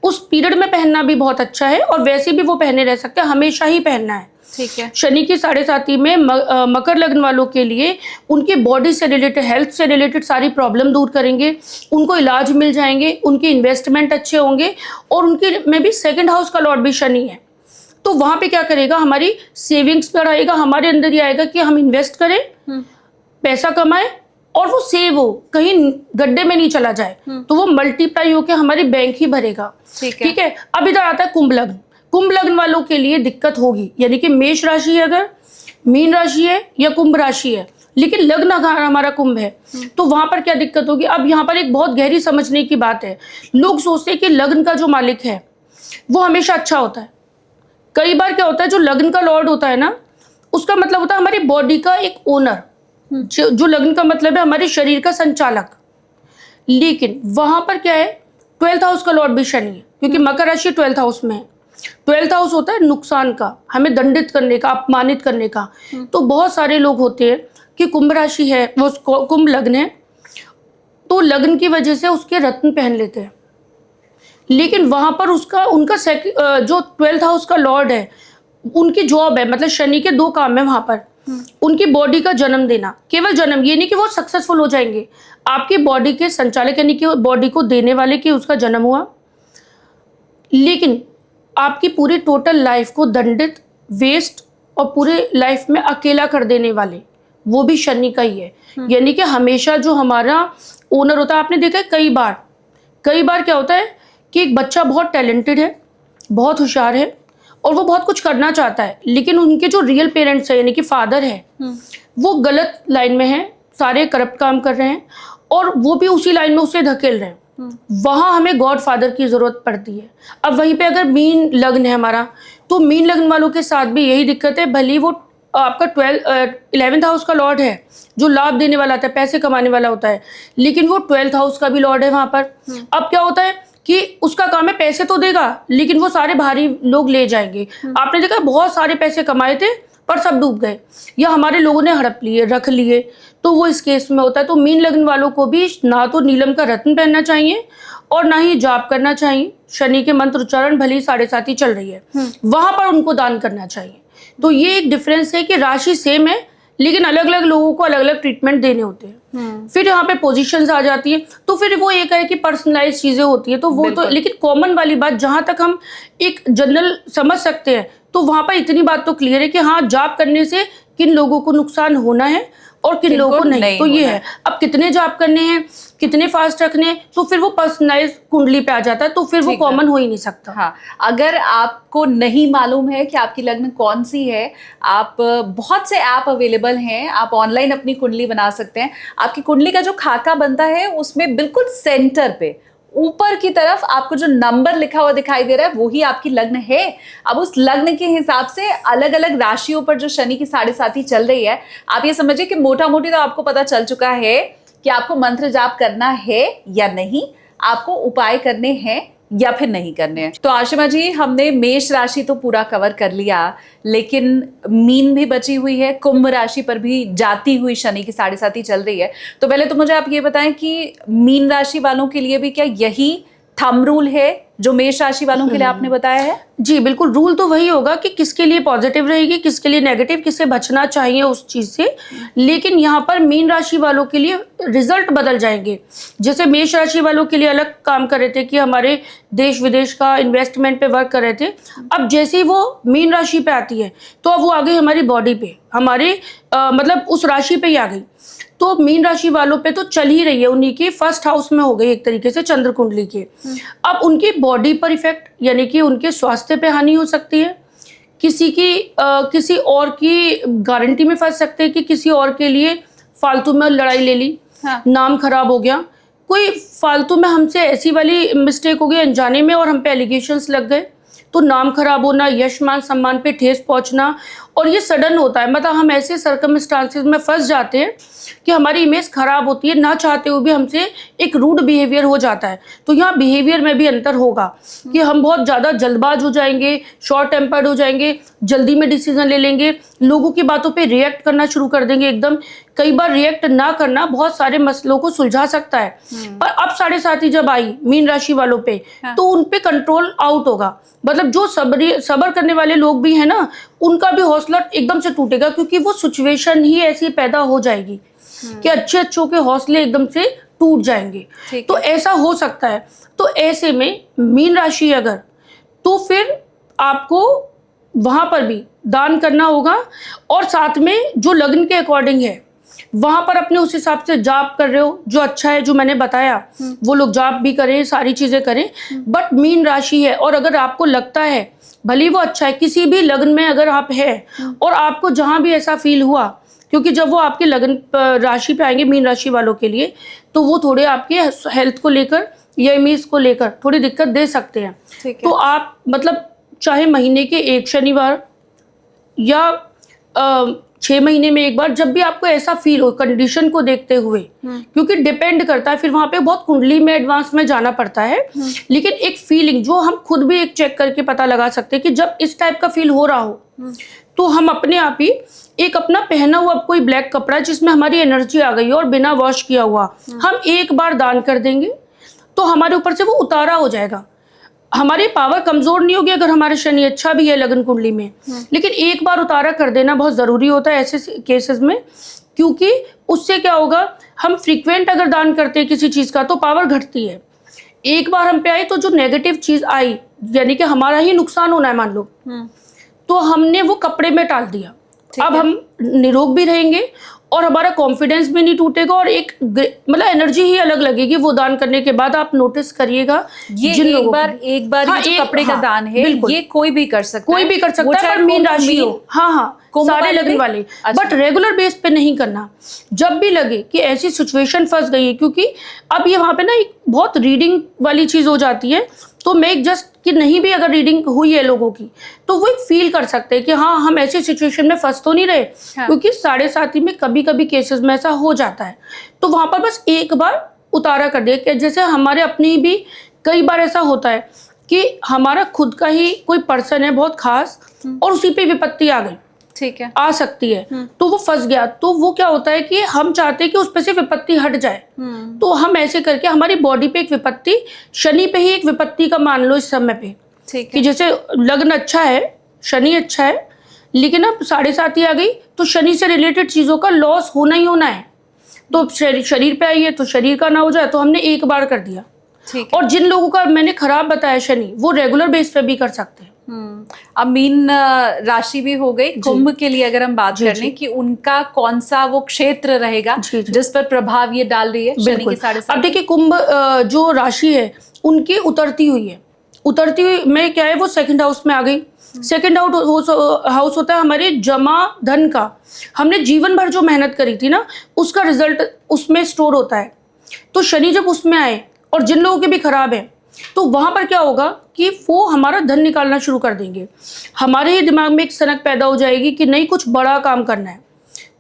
उस पीरियड में पहनना भी बहुत अच्छा है, और वैसे भी वो पहने रह सकते हैं, हमेशा ही पहनना है। ठीक है। शनि की 7.5 में मकर लग्न वालों के लिए उनकी बॉडी से रिलेटेड, हेल्थ से रिलेटेड सारी प्रॉब्लम दूर करेंगे, उनको इलाज मिल जाएंगे, उनके इन्वेस्टमेंट अच्छे होंगे, और उनके में भी सेकंड हाउस का लॉर्ड भी शनि है। तो वहां पे क्या करेगा, हमारी सेविंग्स बढ़ाएगा, हमारे अंदर ही आएगा कि हम इन्वेस्ट करें, पैसा कमाएं, और वो सेव हो, कहीं गड्ढे में नहीं चला जाए। तो वो मल्टीप्लाई होकर हमारी बैंक ही भरेगा। ठीक है। अब इधर आता है कुंभ लग्न। कुंभ लग्न वालों के लिए दिक्कत होगी, यानी कि मेष राशि है, अगर मीन राशि है या कुंभ राशि है, लेकिन लग्न अगर हमारा कुंभ है, तो वहां पर क्या दिक्कत होगी। अब यहाँ पर एक बहुत गहरी समझने की बात है। लोग सोचते हैं कि लग्न का जो मालिक है वो हमेशा अच्छा होता है। कई बार क्या होता है, जो लग्न का लॉर्ड होता है ना, उसका मतलब होता है हमारी बॉडी का एक ओनर। जो लग्न का मतलब है हमारे शरीर का संचालक। लेकिन वहां पर क्या है, 12th हाउस का लॉर्ड भी शनि है, क्योंकि मकर राशि 12th हाउस में है। 12th हाउस होता है नुकसान का, हमें दंडित करने का, अपमानित करने का। तो बहुत सारे लोग होते हैं कि कुंभ राशि है, वो कुंभ लग्न है, तो लग्न की वजह से उसके रत्न पहन लेते हैं, लेकिन वहां पर उनका जो 12th हाउस का लॉर्ड है, उनकी जॉब है, मतलब शनि के 2 काम है वहां पर। उनकी बॉडी का जन्म देना, केवल जन्म, ये नहीं कि वो सक्सेसफुल हो जाएंगे, आपकी बॉडी के संचालक, यानी कि बॉडी को देने वाले की उसका जन्म हुआ। लेकिन आपकी पूरी टोटल लाइफ को दंडित, वेस्ट और पूरे लाइफ में अकेला कर देने वाले वो भी शनि का ही है। यानी कि हमेशा जो हमारा ओनर होता है, आपने देखा है कई बार क्या होता है कि एक बच्चा बहुत टैलेंटेड है, बहुत होशियार है, और वो बहुत कुछ करना चाहता है, लेकिन उनके जो रियल पेरेंट्स है, यानी कि फादर है, वो गलत लाइन में है, सारे करप्ट काम कर रहे हैं, और वो भी उसी लाइन में उसे धकेल रहे हैं। वहां हमें गॉड फादर की जरूरत पड़ती है। अब वहीं पे अगर मीन लग्न है हमारा, तो मीन लग्न वालों के साथ भी यही दिक्कत है। भले वो आपका 11th हाउस का लॉर्ड है, जो लाभ देने वाला होता है, पैसे कमाने वाला होता है, लेकिन वो 12th हाउस का भी लॉर्ड है वहां पर। अब क्या होता है कि उसका काम है पैसे तो देगा, लेकिन वो सारे भारी लोग ले जाएंगे। आपने देखा बहुत सारे पैसे कमाए थे पर सब डूब गए, या हमारे लोगों ने हड़प लिए, रख लिए, तो वो इस केस में होता है। तो मीन लग्न वालों को भी ना तो नीलम का रत्न पहनना चाहिए, और ना ही जाप करना चाहिए। शनि के मंत्र उच्चारण भले ही 7.5 चल रही है, वहां पर उनको दान करना चाहिए। तो ये एक डिफरेंस है कि राशि सेम है, लेकिन अलग अलग लोगों को अलग अलग ट्रीटमेंट देने होते हैं। फिर यहाँ पे पोजीशंस आ जाती है, तो फिर वो एक है कि पर्सनलाइज चीजें होती है, तो वो तो, लेकिन कॉमन वाली बात जहां तक हम एक जनरल समझ सकते हैं, तो वहां पर इतनी बात तो क्लियर है कि हाँ, जाप करने से किन लोगों को नुकसान होना है और किन लोगों को नहीं। तो ये है, अब कितने जाप करने हैं, कितने फास्ट रखने हैं, तो फिर वो पर्सनलाइज कुंडली पे आ जाता है, तो फिर वो कॉमन हो ही नहीं सकता। हाँ, अगर आपको नहीं मालूम है कि आपकी लग्न कौन सी है, आप बहुत से ऐप अवेलेबल हैं, आप ऑनलाइन अपनी कुंडली बना सकते हैं। आपकी कुंडली का जो खाका बनता है, उसमें बिल्कुल सेंटर पे ऊपर की तरफ आपको जो नंबर लिखा हुआ दिखाई दे रहा है, वही आपकी लग्न है। अब उस लग्न के हिसाब से अलग अलग राशियों पर जो शनि की 7.5 चल रही है, आप ये समझिए कि मोटा मोटी तो आपको पता चल चुका है कि आपको मंत्र जाप करना है या नहीं, आपको उपाय करने हैं या फिर नहीं करने हैं। तो आशिमा जी, हमने मेष राशि तो पूरा कवर कर लिया, लेकिन मीन भी बची हुई है, कुंभ राशि पर भी जाती हुई शनि की 7.5 चल रही है। तो पहले तो मुझे आप ये बताएं कि मीन राशि वालों के लिए भी क्या यही थंब रूल है जो मेष राशि वालों के लिए आपने बताया है? जी बिल्कुल, रूल तो वही होगा कि किसके लिए पॉजिटिव रहेगी, किसके लिए नेगेटिव, किससे बचना चाहिए उस चीज़ से। लेकिन यहाँ पर मीन राशि वालों के लिए रिजल्ट बदल जाएंगे। जैसे मेष राशि वालों के लिए अलग काम कर रहे थे कि हमारे देश विदेश का इन्वेस्टमेंट पे वर्क कर रहे थे, अब जैसे ही वो मीन राशि पे आती है तो अब वो आ गई हमारी बॉडी पे, हमारे मतलब उस राशि पे ही आ गई। तो मीन राशि वालों पे तो चल ही रही है, उन्हीं के फर्स्ट हाउस में हो गई एक तरीके से चंद्र कुंडली के। अब उनकी बॉडी पर इफेक्ट यानी कि उनके स्वास्थ्य पे हानि हो सकती है, किसी और की गारंटी में फंस सकते हैं कि किसी और के लिए फालतू में लड़ाई ले ली, हाँ। नाम खराब हो गया, कोई फालतू में हमसे ऐसी वाली मिस्टेक हो गई अनजाने में और हम पे एलिगेशंस लग गए, तो नाम खराब होना, यश मान सम्मान पे ठेस पहुंचना। और ये सडन होता है, मतलब हम ऐसे सर्कमस्टांसेस में फंस जाते हैं कि हमारी इमेज खराब होती है, ना चाहते हुए भी हमसे एक रूड बिहेवियर हो जाता है। तो यहाँ बिहेवियर में भी अंतर होगा कि हम बहुत ज़्यादा जल्दबाज हो जाएंगे, शॉर्ट टेम्पर्ड हो जाएंगे, जल्दी में डिसीजन ले लेंगे, लोगों की बातों पे रिएक्ट करना शुरू कर देंगे एकदम। कई बार रिएक्ट ना करना बहुत सारे मसलों को सुलझा सकता है। पर अब 7.5 जब आई मीन राशि वालों पे, तो उन पे कंट्रोल आउट होगा। मतलब जो सब्र करने वाले लोग भी हैं ना, उनका भी हौसला एकदम से टूटेगा, क्योंकि वो सिचुएशन ही ऐसी पैदा हो जाएगी कि अच्छे के हौसले एकदम से टूट जाएंगे। तो ऐसा हो सकता है। तो ऐसे में मीन राशि अगर, तो फिर आपको वहां पर भी दान करना होगा, और साथ में जो लग्न के अकॉर्डिंग है वहां पर अपने उस हिसाब से जाप कर रहे हो, जो अच्छा है, जो मैंने बताया वो लोग जाप भी करें, सारी चीजें करें। बट मीन राशि है और अगर आपको लगता है भले वो अच्छा है, किसी भी लग्न में अगर आप है और आपको जहां भी ऐसा फील हुआ, क्योंकि जब वो आपके लग्न राशि पे आएंगे मीन राशि वालों के लिए, तो वो थोड़े आपके हेल्थ को लेकर या इमेज को लेकर थोड़ी दिक्कत दे सकते हैं। तो आप मतलब चाहे महीने के एक शनिवार या 6 महीने में एक बार, जब भी आपको ऐसा फील हो कंडीशन को देखते हुए, क्योंकि डिपेंड करता है, फिर वहां पे बहुत कुंडली में एडवांस में जाना पड़ता है। लेकिन एक फीलिंग जो हम खुद भी एक चेक करके पता लगा सकते हैं कि जब इस टाइप का फील हो रहा हो, तो हम अपने आप ही एक अपना पहना हुआ कोई ब्लैक कपड़ा जिसमें हमारी एनर्जी आ गई और बिना वॉश किया हुआ हम एक बार दान कर देंगे, तो हमारे ऊपर से वो उतारा हो जाएगा। हमारी पावर कमजोर नहीं होगी अगर हमारे शनि अच्छा भी है लग्न कुंडली में, लेकिन एक बार उतारा कर देना बहुत जरूरी होता है ऐसे केसेस में, क्योंकि उससे क्या होगा, हम फ्रीक्वेंट अगर दान करते हैं किसी चीज का तो पावर घटती है। एक बार हम पे आई तो जो नेगेटिव चीज आई, यानी कि हमारा ही नुकसान होना है मान लो, तो हमने वो कपड़े में टाल दिया। अब हम निरोग भी रहेंगे और हमारा कॉन्फिडेंस भी नहीं टूटेगा, और एक मतलब एनर्जी ही अलग लगेगी वो दान करने के बाद। आप नोटिस करिएगा, ये एक बार हाँ, जो कपड़े का दान है, ये कोई भी कर सकता है, कोई भी कर सकता है, पर मीन राशि हो, हाँ सारे लगने वाले। बट रेगुलर बेस पे नहीं करना। जब भी लगे कि ऐसी सिचुएशन फंस गई है, क्योंकि अब ये वहां पे ना एक बहुत रीडिंग वाली चीज हो जाती है, तो मैं जस्ट कि नहीं भी अगर रीडिंग हुई है लोगों की, तो वो एक फील कर सकते हैं कि हाँ हम ऐसी सिचुएशन में फंस तो नहीं रहे। क्योंकि 7.5 में कभी कभी केसेस में ऐसा हो जाता है, तो वहां पर बस एक बार उतारा कर दिया। कि जैसे हमारे अपनी भी कई बार ऐसा होता है कि हमारा खुद का ही कोई पर्सन है बहुत खास, और उसी पे विपत्ति आ गई, ठीक है, आ सकती है, तो वो फंस गया। तो वो क्या होता है कि हम चाहते हैं कि उस पे से विपत्ति हट जाए, तो हम ऐसे करके हमारी बॉडी पे एक विपत्ति, शनि पे ही एक विपत्ति का मान लो इस समय पे, कि जैसे लग्न अच्छा है, शनि अच्छा है, लेकिन अब 7.5 आ गई, तो शनि से रिलेटेड चीजों का लॉस होना ही होना है। तो शरीर पे आई है तो शरीर का ना हो जाए, तो हमने एक बार कर दिया। और जिन लोगों का मैंने खराब बताया शनि, वो रेगुलर बेस पे भी कर सकते हैं। अब मीन राशि भी हो गई। कुंभ के लिए अगर हम बात कर लें कि उनका कौन सा वो क्षेत्र रहेगा जिस पर प्रभाव ये डाल रही है शनि की 7.5। अब देखिए कुंभ जो राशि है उनकी उतरती हुई है, उतरती हुई में क्या है, वो सेकंड हाउस में आ गई। सेकंड हाउस होता है हमारे जमा धन का, हमने जीवन भर जो मेहनत करी थी ना, उसका रिजल्ट उसमें स्टोर होता है। तो शनि जब उसमें आए, और जिन लोगों के भी खराब है, तो वहां पर क्या होगा कि वो हमारा धन निकालना शुरू कर देंगे। हमारे ही दिमाग में एक सनक पैदा हो जाएगी कि नहीं कुछ बड़ा काम करना है,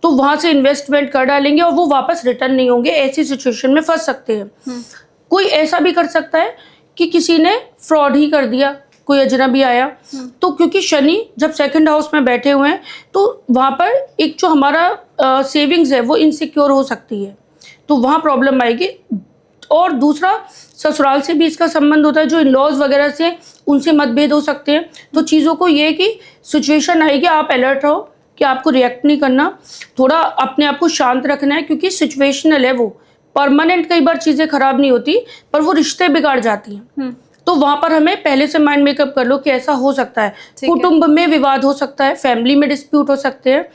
तो वहां से इन्वेस्टमेंट कर डालेंगे और वो वापस रिटर्न नहीं होंगे। ऐसी सिचुएशन में फंस सकते हैं। कोई ऐसा भी कर सकता है कि किसी ने फ्रॉड ही कर दिया, कोई अजनबी आया, तो क्योंकि शनि जब सेकंड हाउस में बैठे हुए हैं, तो वहां पर एक जो हमारा सेविंग्स है वो इनसिक्योर हो सकती है, तो वहां प्रॉब्लम आएगी। और दूसरा ससुराल से भी इसका संबंध होता है, जो इन लॉज वगैरह से उनसे मतभेद हो सकते हैं। तो चीज़ों को ये है कि सिचुएशन आएगी, आप अलर्ट रहो कि आपको रिएक्ट नहीं करना, थोड़ा अपने आप को शांत रखना है, क्योंकि सिचुएशनल है, वो परमानेंट कई बार चीज़ें खराब नहीं होती, पर वो रिश्ते बिगाड़ जाती हैं। तो वहाँ पर हमें पहले से माइंड मेकअप कर लो कि ऐसा हो सकता है, कुटुंब में विवाद हो सकता है, फैमिली में डिस्प्यूट हो सकते हैं,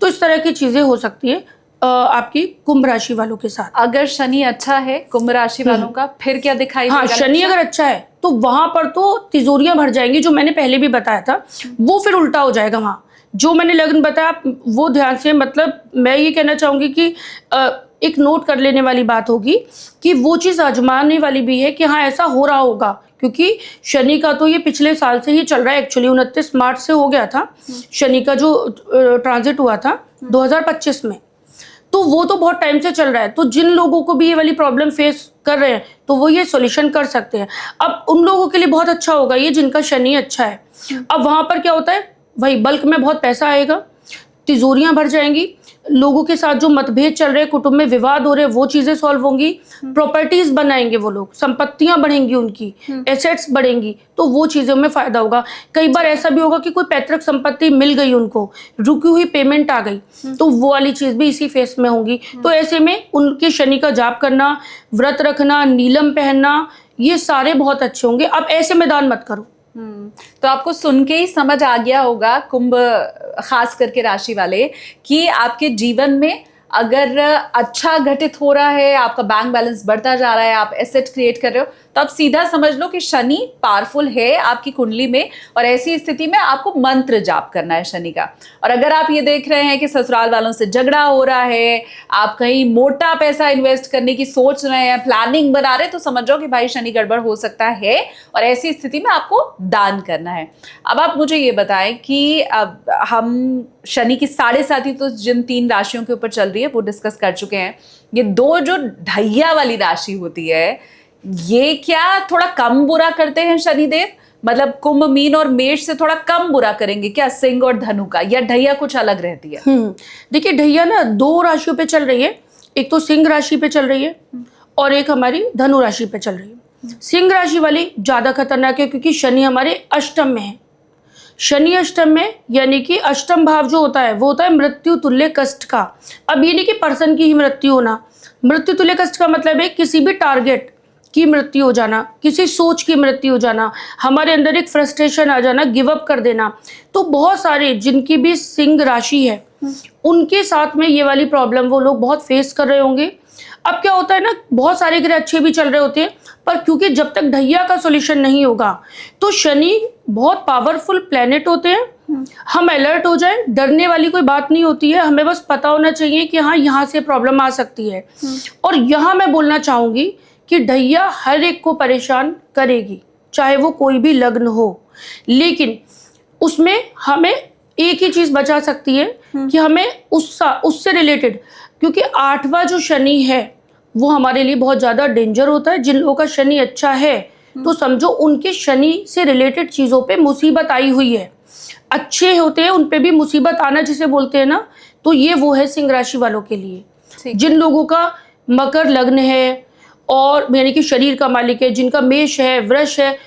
तो इस तरह की चीज़ें हो सकती है आपकी कुंभ राशि वालों के साथ। अगर शनि अच्छा है कुंभ राशि वालों का, फिर क्या दिखाई हाँ, देगा? शनि अगर अच्छा है तो वहां पर तो तिजोरियां भर जाएंगी, जो मैंने पहले भी बताया था, वो फिर उल्टा हो जाएगा। वहां जो मैंने लग्न बताया, आप वो ध्यान से, मतलब मैं ये कहना चाहूंगी कि एक नोट कर लेने वाली बात होगी कि वो चीज़ आजमाने वाली भी है कि हाँ ऐसा हो रहा होगा, क्योंकि शनि का तो ये पिछले साल से ही चल रहा है। एक्चुअली 29 मार्च से हो गया था शनि का जो ट्रांजिट हुआ था 2025 में, तो वो तो बहुत टाइम से चल रहा है। तो जिन लोगों को भी ये वाली प्रॉब्लम फेस कर रहे हैं, तो वो ये सॉल्यूशन कर सकते हैं। अब उन लोगों के लिए बहुत अच्छा होगा ये जिनका शनि अच्छा है। अब वहाँ पर क्या होता है, वही बल्क में बहुत पैसा आएगा, तिजोरियां भर जाएंगी, लोगों के साथ जो मतभेद चल रहे हैं, कुटुंब में विवाद हो रहे हैं, वो चीजें सॉल्व होंगी, प्रॉपर्टीज बनाएंगे वो लोग, संपत्तियां बढ़ेंगी, उनकी एसेट्स बढ़ेंगी, तो वो चीजों में फायदा होगा। कई बार ऐसा भी होगा कि कोई पैतृक संपत्ति मिल गई उनको, रुकी हुई पेमेंट आ गई, तो वो वाली चीज भी इसी फेस में होंगी। तो ऐसे में उनके शनि का जाप करना, व्रत रखना, नीलम पहनना, ये सारे बहुत अच्छे होंगे। अब ऐसे में दान मत करो। तो आपको सुन के ही समझ आ गया होगा, कुंभ खास करके राशि वाले, कि आपके जीवन में अगर अच्छा घटित हो रहा है, आपका बैंक बैलेंस बढ़ता जा रहा है, आप एसेट क्रिएट कर रहे हो, तो आप सीधा समझ लो कि शनि पावरफुल है आपकी कुंडली में, और ऐसी स्थिति में आपको मंत्र जाप करना है शनि का। और अगर आप ये देख रहे हैं कि ससुराल वालों से झगड़ा हो रहा है, आप कहीं मोटा पैसा इन्वेस्ट करने की सोच रहे हैं, प्लानिंग बना रहे हैं, तो समझ जाओ कि भाई शनि गड़बड़ हो सकता है, और ऐसी स्थिति में आपको दान करना है। अब आप मुझे ये बताएं कि अब हम शनि की 7.5 तो जिन 3 राशियों के ऊपर चल रही है वो डिस्कस कर चुके हैं। ये 2 जो ढैया वाली राशि होती है, ये क्या थोड़ा कम बुरा करते हैं शनिदेव? मतलब कुंभ, मीन और मेष से थोड़ा कम बुरा करेंगे क्या सिंह और धनु का, या ढैया कुछ अलग रहती है? देखिए, ढैया ना 2 राशियों पे चल रही है, एक तो सिंह राशि पे चल रही है और एक हमारी धनु राशि पे चल रही है। सिंह राशि वाली ज्यादा खतरनाक है, क्योंकि शनि हमारे अष्टम में है। शनि अष्टम में, यानी कि अष्टम भाव जो होता है वो होता है मृत्यु तुल्य कष्ट का। अब ये नहीं कि पर्सन की ही मृत्यु होना, मृत्यु तुल्य कष्ट का मतलब है किसी भी टारगेट की मृत्यु हो जाना, किसी सोच की मृत्यु हो जाना, हमारे अंदर एक फ्रस्ट्रेशन आ जाना, गिव अप कर देना। तो बहुत सारे जिनकी भी सिंह राशि है, उनके साथ में ये वाली प्रॉब्लम वो लोग बहुत फेस कर रहे होंगे। अब क्या होता है ना, बहुत सारे ग्रह अच्छे भी चल रहे होते हैं, पर क्योंकि जब तक ढैया का सॉल्यूशन नहीं होगा, तो शनि बहुत पावरफुल प्लेनेट होते हैं। हम अलर्ट हो जाए, डरने वाली कोई बात नहीं होती है, हमें बस पता होना चाहिए कि हाँ यहाँ से प्रॉब्लम आ सकती है। और यहाँ मैं बोलना चाहूंगी कि ढैया हर एक को परेशान करेगी, चाहे वो कोई भी लग्न हो, लेकिन उसमें हमें एक ही चीज बचा सकती है कि हमें उससे रिलेटेड, क्योंकि 8वां जो शनि है वो हमारे लिए बहुत ज्यादा डेंजर होता है। जिन लोगों का शनि अच्छा है, तो समझो उनके शनि से रिलेटेड चीजों पे मुसीबत आई हुई है। अच्छे होते हैं उन पे भी मुसीबत आना जिसे बोलते हैं ना, तो ये वो है सिंह राशि वालों के लिए। जिन लोगों का मकर लग्न है और यानी कि शरीर का मालिक है, जिनका मेष है, वृष है,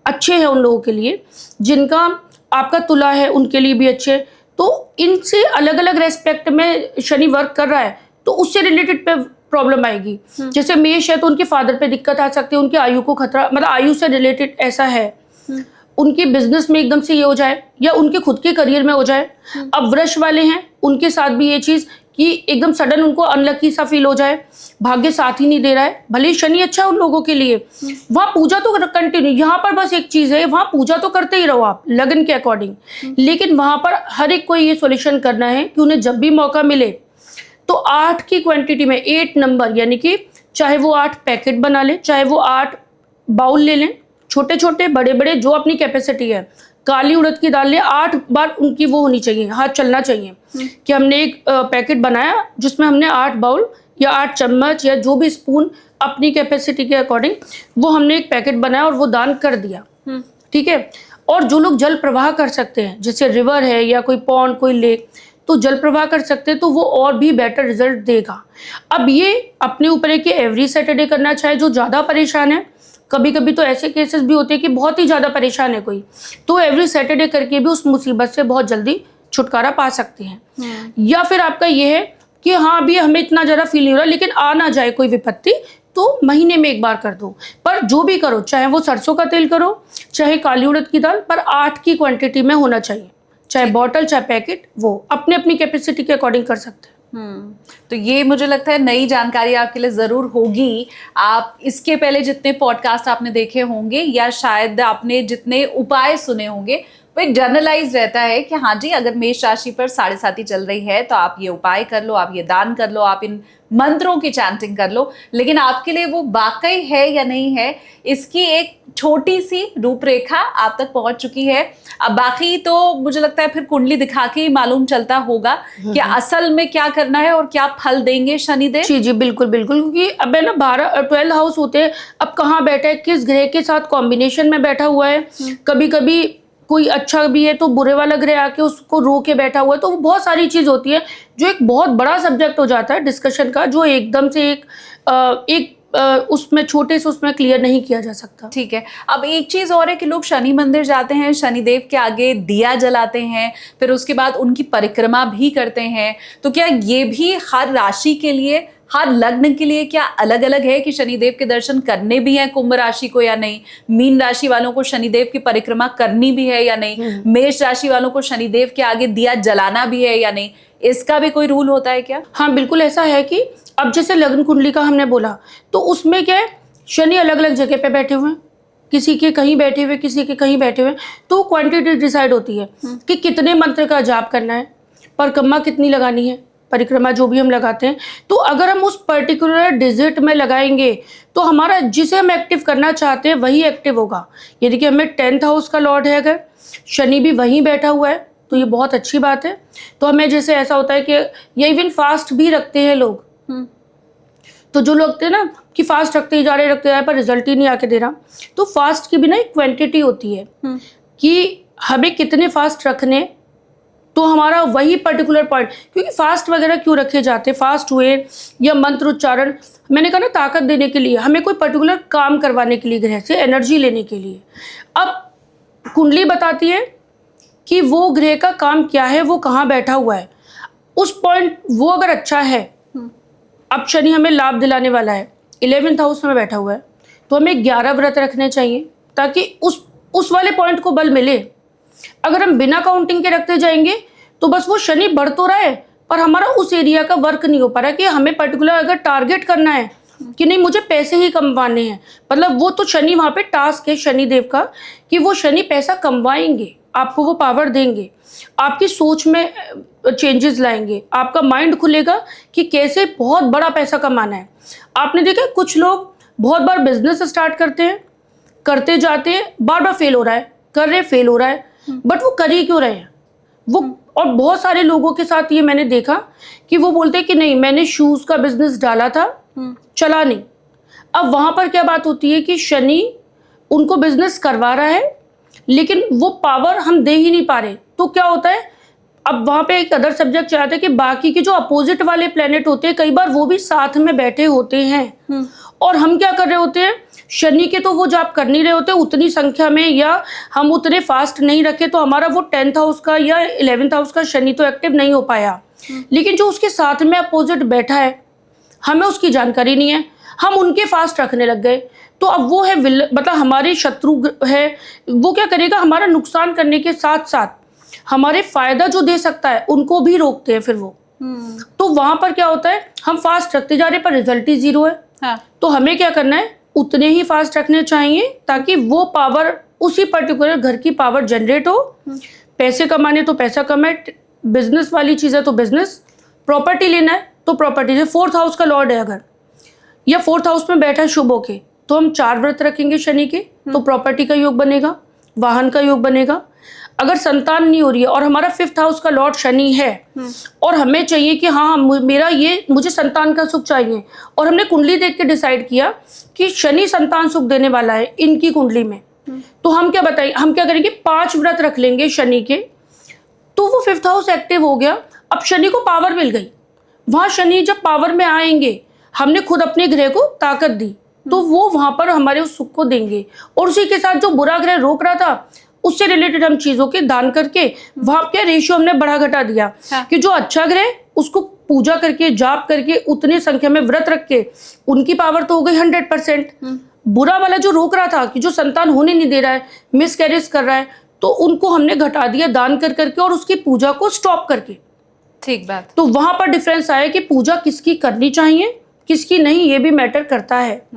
अच्छे हैं उन लोगों के लिए। जिनका आपका तुला है उनके लिए भी अच्छे। तो इनसे अलग अलग रेस्पेक्ट में शनि वर्क कर रहा है, तो उससे रिलेटेड पे प्रॉब्लम आएगी। जैसे मेष है तो उनके फादर पे दिक्कत आ सकती है, उनकी आयु को खतरा, मतलब आयु से रिलेटेड ऐसा है, उनके बिजनेस में एकदम से ये हो जाए, या उनके खुद के करियर में हो जाए। अब वृष वाले हैं, उनके साथ भी ये चीज कि एकदम सडन उनको अनलकी सा फील हो जाए, भाग्य साथ ही नहीं दे रहा है। भले ही शनि अच्छा है उन लोगों के लिए, वहां पूजा तो कंटिन्यू, यहाँ पर बस एक चीज है, वहां पूजा तो करते ही रहो आप लगन के अकॉर्डिंग, लेकिन वहां पर हर एक को ये सॉल्यूशन करना है कि उन्हें जब भी मौका मिले तो 8 की क्वांटिटी में 8 नंबर, यानी कि चाहे वो 8 पैकेट बना ले, चाहे वो 8 बाउल ले लें, छोटे छोटे बड़े बड़े जो अपनी कैपेसिटी है, काली उड़द की दाल ले, 8 बार उनकी वो होनी चाहिए, हाथ चलना चाहिए कि हमने एक पैकेट बनाया जिसमें हमने 8 बाउल या 8 चम्मच या जो भी स्पून अपनी कैपेसिटी के अकॉर्डिंग वो हमने एक पैकेट बनाया और वो दान कर दिया। ठीक है। और जो लोग जल प्रवाह कर सकते हैं, जैसे रिवर है या कोई पॉन्ड, कोई लेक, तो जल प्रवाह कर सकते हैं, तो वो और भी बेटर रिजल्ट देगा। अब ये अपने ऊपर है कि एवरी सैटरडे करना चाहे जो ज़्यादा परेशान है। कभी कभी तो ऐसे केसेस भी होते हैं कि बहुत ही ज़्यादा परेशान है कोई, तो एवरी सैटरडे करके भी उस मुसीबत से बहुत जल्दी छुटकारा पा सकते हैं। या फिर आपका ये है कि हाँ अभी हमें इतना ज़्यादा फील नहीं हो रहा, लेकिन आ ना जाए कोई विपत्ति, तो महीने में एक बार कर दो। पर जो भी करो, चाहे वो सरसों का तेल करो, चाहे काली उड़द की दाल, पर 8 की क्वांटिटी में होना चाहिए, चाहे बॉटल चाहे पैकेट, वो अपने अपनी कैपेसिटी के अकॉर्डिंग कर सकते हैं। तो ये मुझे लगता है नई जानकारी आपके लिए जरूर होगी। आप इसके पहले जितने पॉडकास्ट आपने देखे होंगे या शायद आपने जितने उपाय सुने होंगे, वो एक जनरलाइज रहता है कि हाँ जी, अगर मेष राशि पर 7.5 चल रही है तो आप ये उपाय कर लो, आप ये दान कर लो, आप इन मंत्रों की चैंटिंग कर लो। लेकिन आपके लिए वो वाकई है या नहीं है, इसकी एक छोटी सी रूपरेखा आप तक पहुंच चुकी है। अब बाकी तो मुझे लगता है फिर कुंडली दिखा के ही मालूम चलता होगा कि असल में क्या करना है और क्या फल देंगे शनिदेव। जी जी बिल्कुल बिल्कुल, क्योंकि अब है ना 12 हाउस होते हैं, अब कहाँ बैठा है, किस ग्रह के साथ कॉम्बिनेशन में बैठा हुआ है। कभी कभी कोई अच्छा भी है तो बुरे वाला ग्रह आके उसको रो के बैठा हुआ है, तो बहुत सारी चीज होती है जो एक बहुत बड़ा सब्जेक्ट हो जाता है डिस्कशन का, जो एकदम से उसमें छोटे से उसमें क्लियर नहीं किया जा सकता। ठीक है। अब एक चीज और है कि लोग शनि मंदिर जाते हैं, शनिदेव के आगे दिया जलाते हैं, फिर उसके बाद उनकी परिक्रमा भी करते हैं। तो क्या ये भी हर राशि के लिए, हर लग्न के लिए क्या अलग अलग है कि शनिदेव के दर्शन करने भी हैं कुंभ राशि को या नहीं? मीन राशि वालों को शनिदेव की परिक्रमा करनी भी है या नहीं? मेष राशि वालों को शनिदेव के आगे दिया जलाना भी है या नहीं? इसका भी कोई रूल होता है क्या? हाँ बिल्कुल ऐसा है कि अब जैसे लग्न कुंडली का हमने बोला, तो उसमें क्या है, शनि अलग अलग जगह पे बैठे हुए हैं, किसी के कहीं बैठे हुए, किसी के कहीं बैठे हुए, तो क्वांटिटी डिसाइड होती है कि कितने मंत्र का जाप करना है, परिक्रमा कितनी लगानी है, परिक्रमा जो भी हम लगाते हैं। तो अगर हम उस पर्टिकुलर डिजिट में लगाएंगे तो हमारा जिसे हम एक्टिव करना चाहते हैं वही एक्टिव होगा। यदि कि हमें 10th हाउस का लॉर्ड है, अगर शनि भी वहीं बैठा हुआ है, तो ये बहुत अच्छी बात है। तो हमें जैसे ऐसा होता है कि ये इवन फास्ट भी रखते हैं लोग, तो जो लोग थे ना कि फास्ट रखते ही जा रहे पर रिजल्ट ही नहीं आके दे रहा, तो फास्ट की भी ना एक क्वांटिटी होती है कि हमें कितने फास्ट रखने, तो हमारा वही पर्टिकुलर पॉइंट, क्योंकि फास्ट वगैरह क्यों रखे जाते, फास्ट हुए या मंत्र उच्चारण, मैंने कहा ना ताकत देने के लिए, हमें कोई पर्टिकुलर काम करवाने के लिए, ग्रह से एनर्जी लेने के लिए। अब कुंडली बताती है कि वो ग्रह का काम क्या है, वो कहाँ बैठा हुआ है, उस पॉइंट वो अगर अच्छा है। अब शनि हमें लाभ दिलाने वाला है, 11th हाउस में बैठा हुआ है, तो हमें 11 व्रत रखने चाहिए ताकि उस वाले पॉइंट को बल मिले। अगर हम बिना काउंटिंग के रखते जाएंगे तो बस वो शनि बढ़ तो रहा है पर हमारा उस एरिया का वर्क नहीं हो पा रहा है कि हमें पर्टिकुलर अगर टारगेट करना है कि नहीं मुझे पैसे ही कमवाने हैं, मतलब वो तो शनि वहाँ पे टास्क है शनिदेव का कि वो शनि पैसा कमवाएंगे, आपको वो पावर देंगे, आपकी सोच में चेंजेस लाएंगे, आपका माइंड खुलेगा कि कैसे बहुत बड़ा पैसा कमाना है। आपने देखा कुछ लोग बहुत बार बिजनेस स्टार्ट करते हैं, करते जाते हैं, बार बार फेल हो रहा है, कर रहे फेल हो रहा है, बट वो कर ही क्यों रहे हैं वो। और बहुत सारे लोगों के साथ ये मैंने देखा कि वो बोलते हैं कि नहीं मैंने शूज का बिजनेस डाला था, चला नहीं। अब वहां पर क्या बात होती है कि शनि उनको बिजनेस करवा रहा है लेकिन वो पावर हम दे ही नहीं पा रहे, तो क्या होता है, अब वहां पे एक अदर सब्जेक्ट चाहते हैं कि बाकी के जो अपोजिट वाले प्लेनेट होते हैं कई बार वो भी साथ में बैठे होते हैं, और हम क्या कर रहे होते हैं, शनि के तो वो जाप कर नहीं रहे होते उतनी संख्या में, या हम उतने फास्ट नहीं रखे तो हमारा वो 10th हाउस का या 11th हाउस का शनि तो एक्टिव नहीं हो पाया। लेकिन जो उसके साथ में अपोजिट बैठा है हमें उसकी जानकारी नहीं है, हम उनके फास्ट रखने लग गए, तो अब वो है मतलब हमारे शत्रु है, वो क्या करेगा, हमारा नुकसान करने के साथ साथ हमारे फायदा जो दे सकता है उनको भी रोकते हैं फिर वो। तो वहां पर क्या होता है, हम फास्ट रखते जा रहे पर रिजल्ट ही 0 है। हाँ। तो हमें क्या करना है, उतने ही फास्ट रखने चाहिए ताकि वो पावर उसी पर्टिकुलर घर की पावर जनरेट हो। पैसे कमाने तो पैसा कमाए, बिजनेस वाली चीज है तो बिजनेस, प्रॉपर्टी लेना है तो प्रॉपर्टी। 4th हाउस का लॉर्ड है अगर, या 4th हाउस में बैठा शुभ होके, तो हम 4 व्रत रखेंगे शनि के, तो प्रॉपर्टी का योग बनेगा, वाहन का योग बनेगा। अगर संतान नहीं हो रही है और हमारा 5th हाउस का लॉर्ड शनि है और हमें चाहिए कि हाँ मुझे संतान का सुख चाहिए, और हमने कुंडली देख के डिसाइड किया कि शनि संतान सुख देने वाला है इनकी कुंडली में, तो हम क्या करेंगे, 5 व्रत रख लेंगे शनि के, तो वो 5th हाउस एक्टिव हो गया। अब शनि को पावर मिल गई, वहां शनि जब पावर में आएंगे, हमने खुद अपने ग्रह को ताकत दी तो वो वहां पर हमारे उस सुख को देंगे। और उसी के साथ जो बुरा ग्रह रोक रहा था उससे रिलेटेड हम चीजों के दान करके वहां क्या रेशियो हमने बढ़ा घटा दिया। हाँ। कि जो अच्छा ग्रह उसको पूजा करके जाप करके उतनी संख्या में व्रत रख के उनकी पावर तो हो गई 100%। बुरा वाला जो रोक रहा था कि जो संतान होने नहीं दे रहा है, मिसकैरेज कर रहा है, तो उनको हमने घटा दिया दान कर करके और उसकी पूजा को स्टॉप करके। ठीक बात। तो वहां पर डिफरेंस आया कि पूजा किसकी करनी चाहिए किसकी नहीं, ये भी मैटर करता है।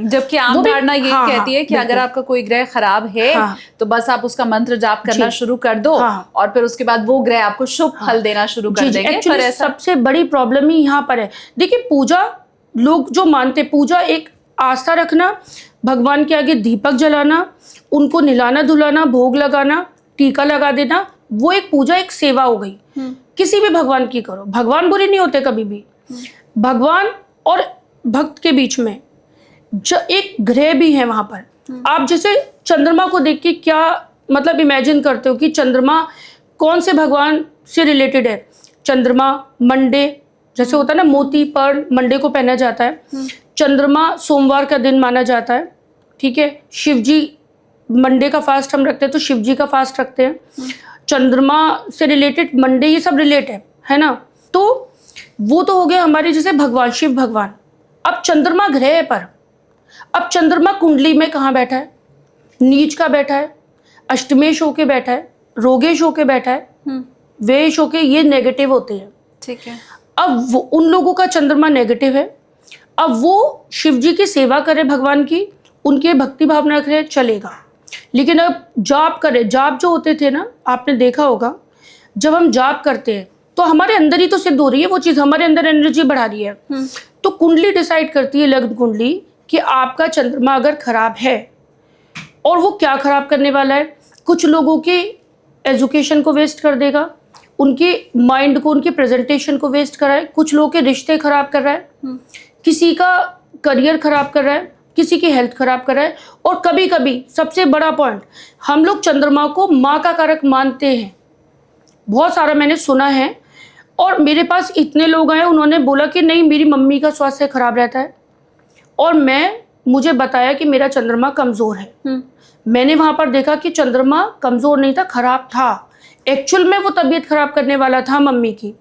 जबकि आम वो भी- धारणा यही हाँ, कहती है कि बिल्कुल। अगर आपका कोई ग्रह खराब है हाँ। तो बस आप उसका मंत्र जाप करना जी। शुरू कर दो हाँ। और फिर उसके बाद वो ग्रह आपको शुभ फल देना शुरू कर जी जी, देंगे। पर एक्चुअली ऐसा सबसे बड़ी प्रॉब्लम ही यहाँ पर है। देखिए पूजा लोग जो मानते, पूजा एक आस्था रखना, भगवान के आगे दीपक जलाना, उनको नहलाना धुलाना, भोग लगाना, टीका लगा देना, वो एक पूजा एक सेवा हो गई। किसी भी भगवान की करो, भगवान बुरे नहीं होते कभी भी। भगवान और भक्त के बीच में जो एक ग्रह भी है वहां पर। आप जैसे चंद्रमा को देख के क्या मतलब इमेजिन करते हो कि चंद्रमा कौन से भगवान से रिलेटेड है? चंद्रमा मंडे, जैसे होता है ना मोती पर्ल मंडे को पहना जाता है। चंद्रमा सोमवार का दिन माना जाता है, ठीक है। शिव जी मंडे का फास्ट हम रखते हैं तो शिव जी का फास्ट रखते हैं। चंद्रमा से रिलेटेड मंडे ये सब रिलेट है ना। तो वो तो हो गया हमारे जैसे भगवान शिव भगवान। अब चंद्रमा ग्रह पर, अब चंद्रमा कुंडली में कहाँ बैठा है? नीच का बैठा है, अष्टमेश होके बैठा है, रोगेश होके बैठा है, वेश होके, ये नेगेटिव होते हैं। ठीक है। अब वो उन लोगों का चंद्रमा नेगेटिव है। अब वो शिव जी की सेवा करे भगवान की, उनके भक्ति भावना करे, चलेगा। लेकिन अब जाप करे, जाप जो होते थे ना, आपने देखा होगा जब हम जाप करते हैं तो हमारे अंदर ही तो सिद्ध हो रही है वो चीज़, हमारे अंदर एनर्जी बढ़ा रही है। तो कुंडली डिसाइड करती है, लग्न कुंडली, कि आपका चंद्रमा अगर खराब है और वो क्या खराब करने वाला है। कुछ लोगों के एजुकेशन को वेस्ट कर देगा, उनके माइंड को, उनके प्रेजेंटेशन को वेस्ट कर रहा है। कुछ लोगों के रिश्ते खराब कर रहा है, किसी का करियर खराब कर रहा है, किसी की हेल्थ खराब कर रहा है। और कभी कभी सबसे बड़ा पॉइंट, हम लोग चंद्रमा को माँ का कारक मानते हैं। बहुत सारा मैंने सुना है और मेरे पास इतने लोग आए, उन्होंने बोला कि नहीं मेरी मम्मी का स्वास्थ्य खराब रहता है और मुझे बताया कि मेरा चंद्रमा कमज़ोर है। मैंने वहाँ पर देखा कि चंद्रमा कमज़ोर नहीं था, खराब था। एक्चुअल में वो तबीयत खराब करने वाला था मम्मी की।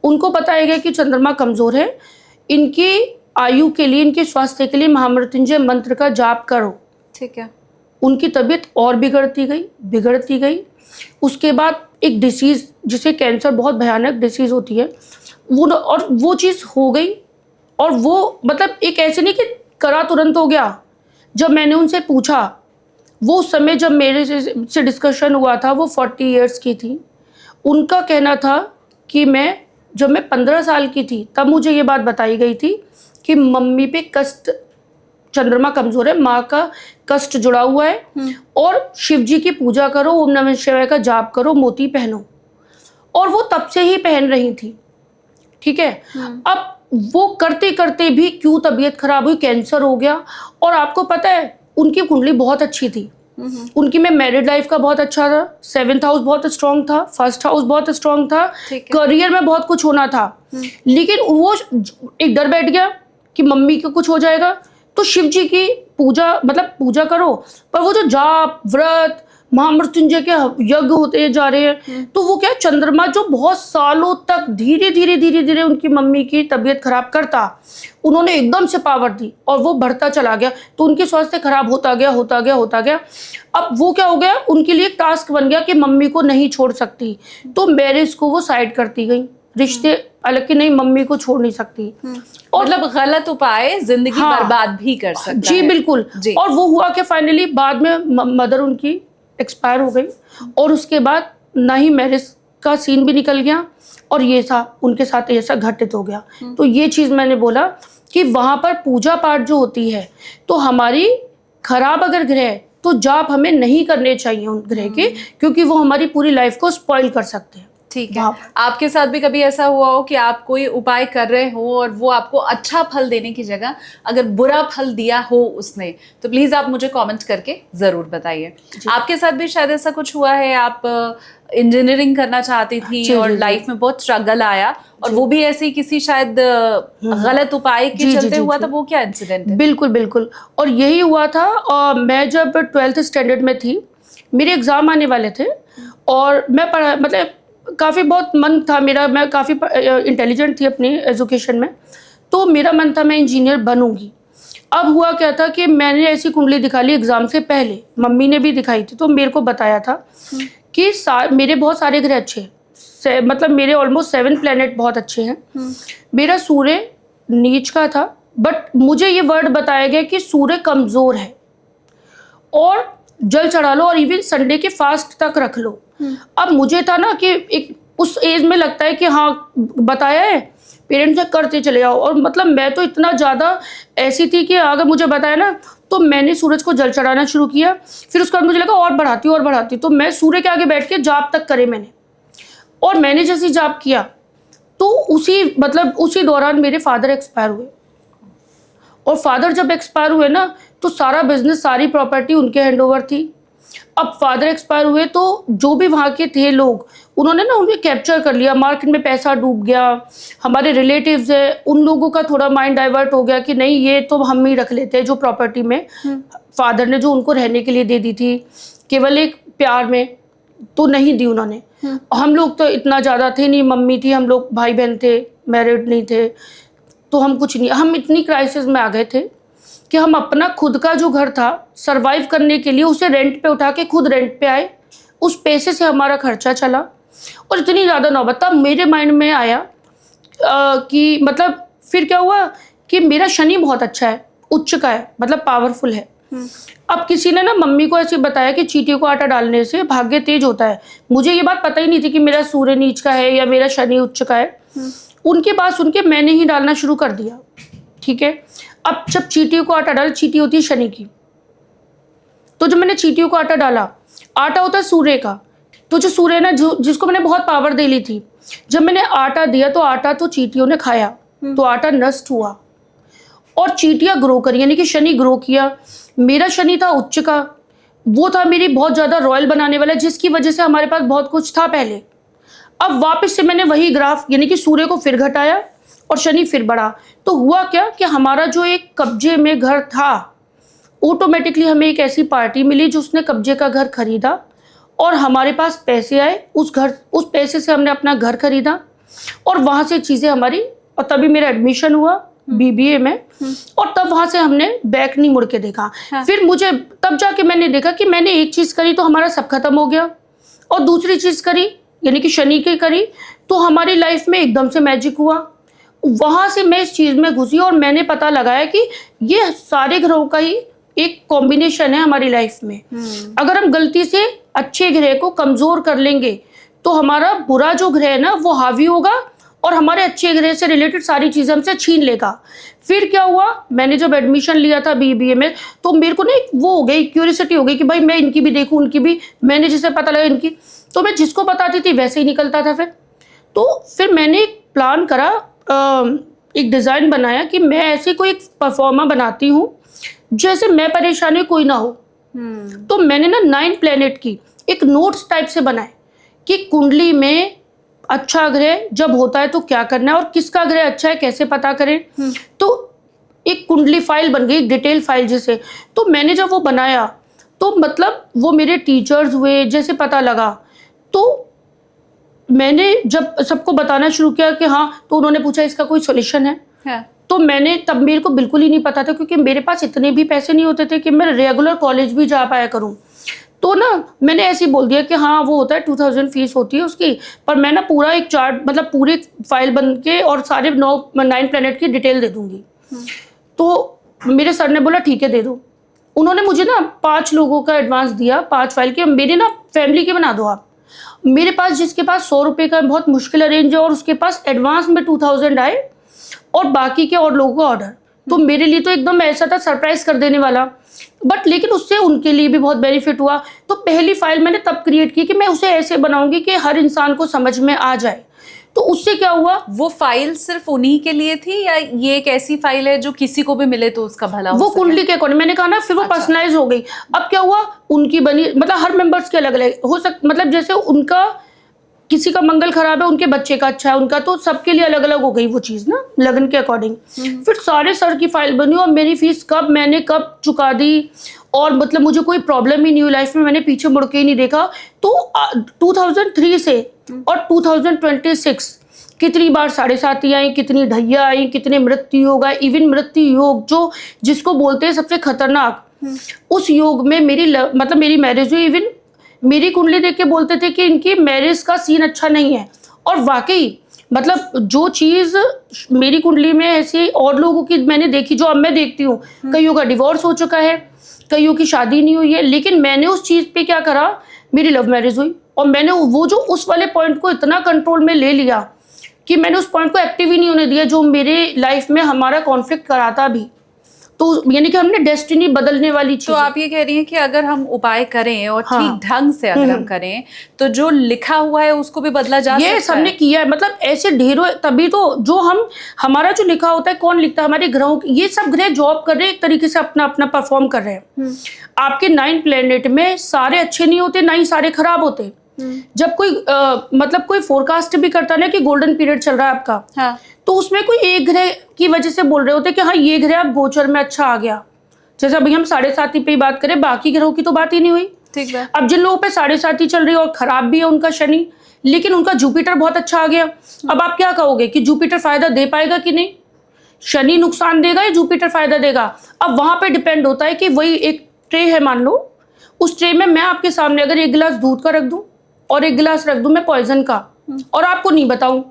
उनको बताया गया कि चंद्रमा कमज़ोर है, इनकी आयु के लिए, इनके स्वास्थ्य के लिए महामृत्युंजय मंत्र का जाप करो। ठीक है। उनकी तबीयत और बिगड़ती गई। उसके बाद एक डिसीज़, जिसे कैंसर, बहुत भयानक डिसीज़ होती है वो चीज़ हो गई। और वो मतलब एक ऐसे नहीं कि करा तुरंत हो गया। जब मैंने उनसे पूछा, वो उस समय जब मेरे से डिस्कशन हुआ था, वो 40 इयर्स की थी। उनका कहना था कि जब मैं 15 साल की थी तब मुझे ये बात बताई गई थी कि मम्मी पे कष्ट, चंद्रमा कमज़ोर है, माँ का कष्ट जुड़ा हुआ है और शिव जी की पूजा करो, ओम नमः शिवाय का जाप करो, मोती पहनो। और वो तब से ही पहन रही थी, ठीक है। अब वो करते करते भी क्यों तबीयत खराब हुई, कैंसर हो गया। और आपको पता है उनकी कुंडली बहुत अच्छी थी। उनकी में मैरिड लाइफ का बहुत अच्छा था, 7th हाउस बहुत स्ट्रांग था, 1st हाउस बहुत स्ट्रांग था, करियर में बहुत कुछ होना था। लेकिन वो एक डर बैठ गया कि मम्मी को कुछ हो जाएगा। तो शिव जी की पूजा करो, पर वो जो जाप व्रत महामृत्युंजय के यज्ञ होते जा रहे हैं, तो वो क्या, चंद्रमा जो बहुत सालों तक धीरे धीरे उनकी मम्मी की तबीयत खराब करता, उन्होंने एकदम से पावर दी और वो बढ़ता चला गया। तो उनकी स्वास्थ्य खराब होता गया। अब वो क्या हो गया, उनके लिए एक टास्क बन गया कि मम्मी को नहीं छोड़ सकती, तो मैरिज को वो साइड करती गई, रिश्ते अलग की नहीं, मम्मी को छोड़ नहीं सकती। और मतलब गलत उपाय जिंदगी बर्बाद भी कर सकता है। जी बिल्कुल। और वो हुआ कि फाइनली बाद में मदर उनकी एक्सपायर हो गई और उसके बाद ना ही मैरिज का सीन भी निकल गया और ये था उनके साथ ऐसा घटित हो गया। तो ये चीज़ मैंने बोला कि वहाँ पर पूजा पाठ जो होती है, तो हमारी खराब अगर ग्रह, तो जाप हमें नहीं करने चाहिए उन ग्रह के, क्योंकि वो हमारी पूरी लाइफ को स्पॉइल कर सकते हैं। ठीक है। वाह। आपके साथ भी कभी ऐसा हुआ हो कि आप कोई उपाय कर रहे हो और वो आपको अच्छा फल देने की जगह अगर बुरा फल दिया हो उसने, तो प्लीज आप मुझे कमेंट करके जरूर बताइए। आपके साथ भी शायद ऐसा कुछ हुआ है, आप इंजीनियरिंग करना चाहती थी जी, और जी, जी। लाइफ में बहुत स्ट्रगल आया और वो भी ऐसे ही किसी शायद गलत उपाय के जी, जी, चलते जी, हुआ जी। था, वो क्या इंसिडेंट है? बिल्कुल, बिल्कुल। और यही हुआ था, मैं जब 12th स्टैंडर्ड में थी, मेरे एग्ज़ाम आने वाले थे और मैं पढ़ा मतलब काफ़ी बहुत मन था मेरा, मैं काफ़ी इंटेलिजेंट थी अपनी एजुकेशन में, तो मेरा मन था मैं इंजीनियर बनूँगी। अब हुआ क्या था कि मैंने ऐसी कुंडली दिखा ली एग्ज़ाम से पहले, मम्मी ने भी दिखाई थी, तो मेरे को बताया था कि मेरे बहुत सारे ग्रह अच्छे हैं। मतलब मेरे ऑलमोस्ट 7 प्लैनेट बहुत अच्छे हैं। मेरा सूर्य नीच का था, बट मुझे ये वर्ड बताया गया कि सूर्य कमज़ोर है और जल चढ़ा लो और इवन संडे के फास्ट तक रख लो। अब मुझे था ना कि एक उस एज में लगता है कि हाँ बताया है, पेरेंट्स से करते चले जाओ, और मतलब मैं तो इतना ज़्यादा ऐसी थी कि अगर मुझे बताया ना तो मैंने सूरज को जल चढ़ाना शुरू किया। फिर उसके बाद मुझे लगा और बढ़ाती, तो मैं सूर्य के आगे बैठ के जाप तक करे मैंने, और मैंने जैसे जाप किया तो उसी दौरान मेरे फादर एक्सपायर हुए। और फादर जब एक्सपायर हुए ना तो सारा बिजनेस, सारी प्रॉपर्टी उनके हैंडओवर थी। अब फादर एक्सपायर हुए तो जो भी वहाँ के थे लोग, उन्होंने ना उन्हें कैप्चर कर लिया, मार्केट में पैसा डूब गया। हमारे रिलेटिव्स है, उन लोगों का थोड़ा माइंड डाइवर्ट हो गया कि नहीं ये तो हम ही रख लेते हैं, जो प्रॉपर्टी में फादर ने जो उनको रहने के लिए दे दी थी केवल एक प्यार में, तो नहीं दी उन्होंने। हम लोग तो इतना ज़्यादा थे नहीं, मम्मी थी, हम लोग भाई बहन थे, मैरिड नहीं थे, तो हम कुछ नहीं, हम इतनी क्राइसिस में आ गए थे कि हम अपना खुद का जो घर था सरवाइव करने के लिए उसे रेंट पे उठा के खुद रेंट पे आए, उस पैसे से हमारा खर्चा चला। और इतनी ज़्यादा नौबत, तब मेरे माइंड में आया कि मतलब फिर क्या हुआ कि मेरा शनि बहुत अच्छा है, उच्च का है, मतलब पावरफुल है। अब किसी ने ना मम्मी को ऐसे बताया कि चींटी को आटा डालने से भाग्य तेज होता है। मुझे ये बात पता ही नहीं थी कि मेरा सूर्य नीच का है या मेरा शनि उच्च का है। उनकी बात सुन के मैंने ही डालना शुरू कर दिया। ठीक है, अब जब चींटियों को आटा डाला, चींटी होती है शनि की, तो जब मैंने चींटियों को आटा डाला, आटा होता है सूर्य का, तो जो सूर्य ना जिसको मैंने बहुत पावर दे ली थी, जब मैंने आटा दिया तो आटा तो चींटियों ने खाया, तो आटा नष्ट हुआ और चींटियां ग्रो करी, यानी कि शनि ग्रो किया। मेरा शनि था उच्च का, वो था मेरी बहुत ज़्यादा रॉयल बनाने वाला, जिसकी वजह से हमारे पास बहुत कुछ था पहले। अब वापस से मैंने वही ग्राफ, यानी कि सूर्य को फिर घटाया और शनि फिर बढ़ा, तो हुआ क्या कि हमारा जो एक कब्जे में घर था, ऑटोमेटिकली हमें एक ऐसी पार्टी मिली जिसने कब्जे का घर खरीदा और हमारे पास पैसे आए, उस पैसे से हमने अपना घर खरीदा और वहाँ से चीज़ें हमारी, और तभी मेरा एडमिशन हुआ BBA में, और तब वहाँ से हमने बैक नहीं मुड़ के देखा। हाँ। फिर मुझे तब जाके मैंने देखा कि मैंने एक चीज़ करी तो हमारा सब खत्म हो गया, और दूसरी चीज़ करी यानी कि शनि की करी तो हमारी लाइफ में एकदम से मैजिक हुआ। वहाँ से मैं इस चीज़ में घुसी और मैंने पता लगाया कि ये सारे ग्रहों का ही एक कॉम्बिनेशन है हमारी लाइफ में। अगर हम गलती से अच्छे ग्रह को कमज़ोर कर लेंगे तो हमारा बुरा जो ग्रह है ना वो हावी होगा और हमारे अच्छे ग्रह से रिलेटेड सारी चीज़ें हमसे छीन लेगा। फिर क्या हुआ, मैंने जब एडमिशन लिया था BBA में, तो मेरे को ना एक वो हो गई, क्यूरियोसिटी हो गई कि भाई मैं इनकी भी देखूं, उनकी भी, मैंने जिसे पता लगा इनकी, तो मैं जिसको बताती थी वैसे ही निकलता था। फिर मैंने एक प्लान करा, एक डिज़ाइन बनाया कि मैं ऐसे कोई एक परफॉर्मा बनाती हूँ जैसे मैं परेशानी कोई ना हो। तो मैंने ना 9 प्लैनेट की एक नोट्स टाइप से बनाए कि कुंडली में अच्छा ग्रह जब होता है तो क्या करना है और किसका ग्रह अच्छा है कैसे पता करें। तो एक कुंडली फाइल बन गई, डिटेल फाइल जैसे। तो मैंने जब वो बनाया तो मतलब वो मेरे टीचर्स हुए, जैसे पता लगा तो मैंने जब सबको बताना शुरू किया कि हाँ, तो उन्होंने पूछा इसका कोई सॉल्यूशन है। हाँ। तो मैंने तब, मेरे को बिल्कुल ही नहीं पता था क्योंकि मेरे पास इतने भी पैसे नहीं होते थे कि मैं रेगुलर कॉलेज भी जा पाया करूँ। तो ना मैंने ऐसे ही बोल दिया कि हाँ वो होता है 2000 फीस होती है उसकी, पर मैं ना पूरा एक चार्ट, मतलब पूरी फाइल बन के और सारे 9 प्लैनेट की डिटेल दे दूँगी। तो मेरे सर ने बोला ठीक है दे दो। उन्होंने मुझे ना 5 लोगों का एडवांस दिया, 5 फाइल के। मेरे ना फैमिली के बना दो आप। मेरे पास जिसके पास 100 रुपये का बहुत मुश्किल अरेंज है और उसके पास एडवांस में 2000 आए और बाकी के और लोगों का ऑर्डर, तो मेरे लिए तो एकदम ऐसा था सरप्राइज कर देने वाला। बट लेकिन उससे उनके लिए भी बहुत बेनिफिट हुआ। तो पहली फाइल मैंने तब क्रिएट की कि मैं उसे ऐसे बनाऊंगी कि हर इंसान को समझ में आ जाए। तो उससे क्या हुआ, वो फाइल सिर्फ उन्हीं के लिए थी या ये एक ऐसी फाइल है जो किसी को भी मिले तो उसका भला हो वो सके? कुंडली के अकॉर्डिंग मैंने कहा ना, फिर वो अच्छा। पर्सनलाइज हो गई। अब क्या हुआ, उनकी बनी, मतलब हर मेंबर्स के अलग अलग हो मतलब जैसे उनका किसी का मंगल खराब है, उनके बच्चे का अच्छा है, उनका, तो सबके लिए अलग अलग हो गई वो चीज़ ना, लगन के अकॉर्डिंग। फिर सारे सर की फाइल बनी और मेरी फीस मैंने कब चुका दी, और मतलब मुझे कोई प्रॉब्लम ही नहीं हुई लाइफ में, मैंने पीछे मुड़ के ही नहीं देखा। तो 2003 से और 2026 कितनी बार 7.5 आई, कितनी ढैया आई, कितने मृत्यु योग आए, इवन मृत्यु योग जो जिसको बोलते हैं सबसे खतरनाक, उस योग में मतलब मेरी मैरिज हुई। इवन मेरी कुंडली देख के बोलते थे कि इनकी मैरिज का सीन अच्छा नहीं है, और वाकई मतलब जो चीज़ मेरी कुंडली में ऐसी और लोगों की मैंने देखी, जो अब मैं देखती हूँ, कईयों का डिवोर्स हो चुका है, कईयों की शादी नहीं हुई है, लेकिन मैंने उस चीज़ पे क्या करा, मेरी लव मैरिज हुई, और मैंने वो जो उस वाले पॉइंट को इतना कंट्रोल में ले लिया कि मैंने उस पॉइंट को एक्टिव ही नहीं होने दिया जो मेरे लाइफ में हमारा कॉन्फ्लिक्ट कराता भी। तो यानी कि हमने डेस्टिनी बदलने वाली चीज। तो आप ये कह रही हैं कि अगर हम उपाय करें और हाँ। ठीक ढंग से अगर हम करें तो जो लिखा हुआ है उसको भी बदला जा सकता है। ये सबने किया है, मतलब ऐसे ढेरों, तभी तो जो हमारा जो लिखा होता है, कौन लिखता है, हमारे ग्रहों, ये सब ग्रह जॉब कर रहे हैं, एक तरीके से अपना अपना परफॉर्म कर रहे हैं। आपके 9 प्लेनेट में सारे अच्छे नहीं होते, ना ही सारे खराब होते। जब कोई मतलब कोई फोरकास्ट भी करता ना कि गोल्डन पीरियड चल रहा है आपका, हाँ। तो उसमें कोई एक ग्रह की वजह से बोल रहे होते कि हाँ ये ग्रह अब गोचर में अच्छा आ गया। जैसे अभी हम 7.5 पे ही बात करें, बाकी ग्रहों की तो बात ही नहीं हुई। ठीक है। अब जिन लोगों पे 7.5 चल रही है और खराब भी है उनका शनि, लेकिन उनका जुपिटर बहुत अच्छा आ गया। अब आप क्या कहोगे कि जुपिटर फायदा दे पाएगा कि नहीं, शनि नुकसान देगा या जुपिटर फायदा देगा? अब वहां पे डिपेंड होता है कि वही एक ट्रे है, मान लो उस ट्रे में मैं आपके सामने अगर 1 गिलास दूध का रख दूं और 1 गिलास रख दूं मैं पॉइजन का, और आपको नहीं बताऊं,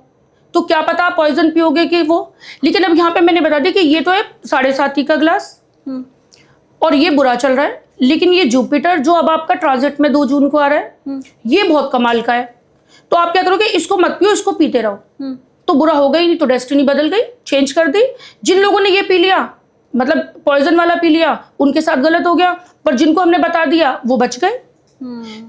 तो क्या पता आप पॉइजन पियोगे कि वो। लेकिन अब यहाँ पे मैंने बता दिया कि ये तो है 7.5 का गिलास और ये बुरा चल रहा है, लेकिन ये जुपिटर जो अब आपका ट्रांजिट में 2 जून को आ रहा है, ये बहुत कमाल का है। तो आप क्या करोगे, इसको मत पियो, इसको पीते रहो, तो बुरा हो गई नहीं, तो डेस्टिनी बदल गई, चेंज कर दी। जिन लोगों ने ये पी लिया, मतलब पॉइजन वाला पी लिया, उनके साथ गलत हो गया, पर जिनको हमने बता दिया वो बच गए।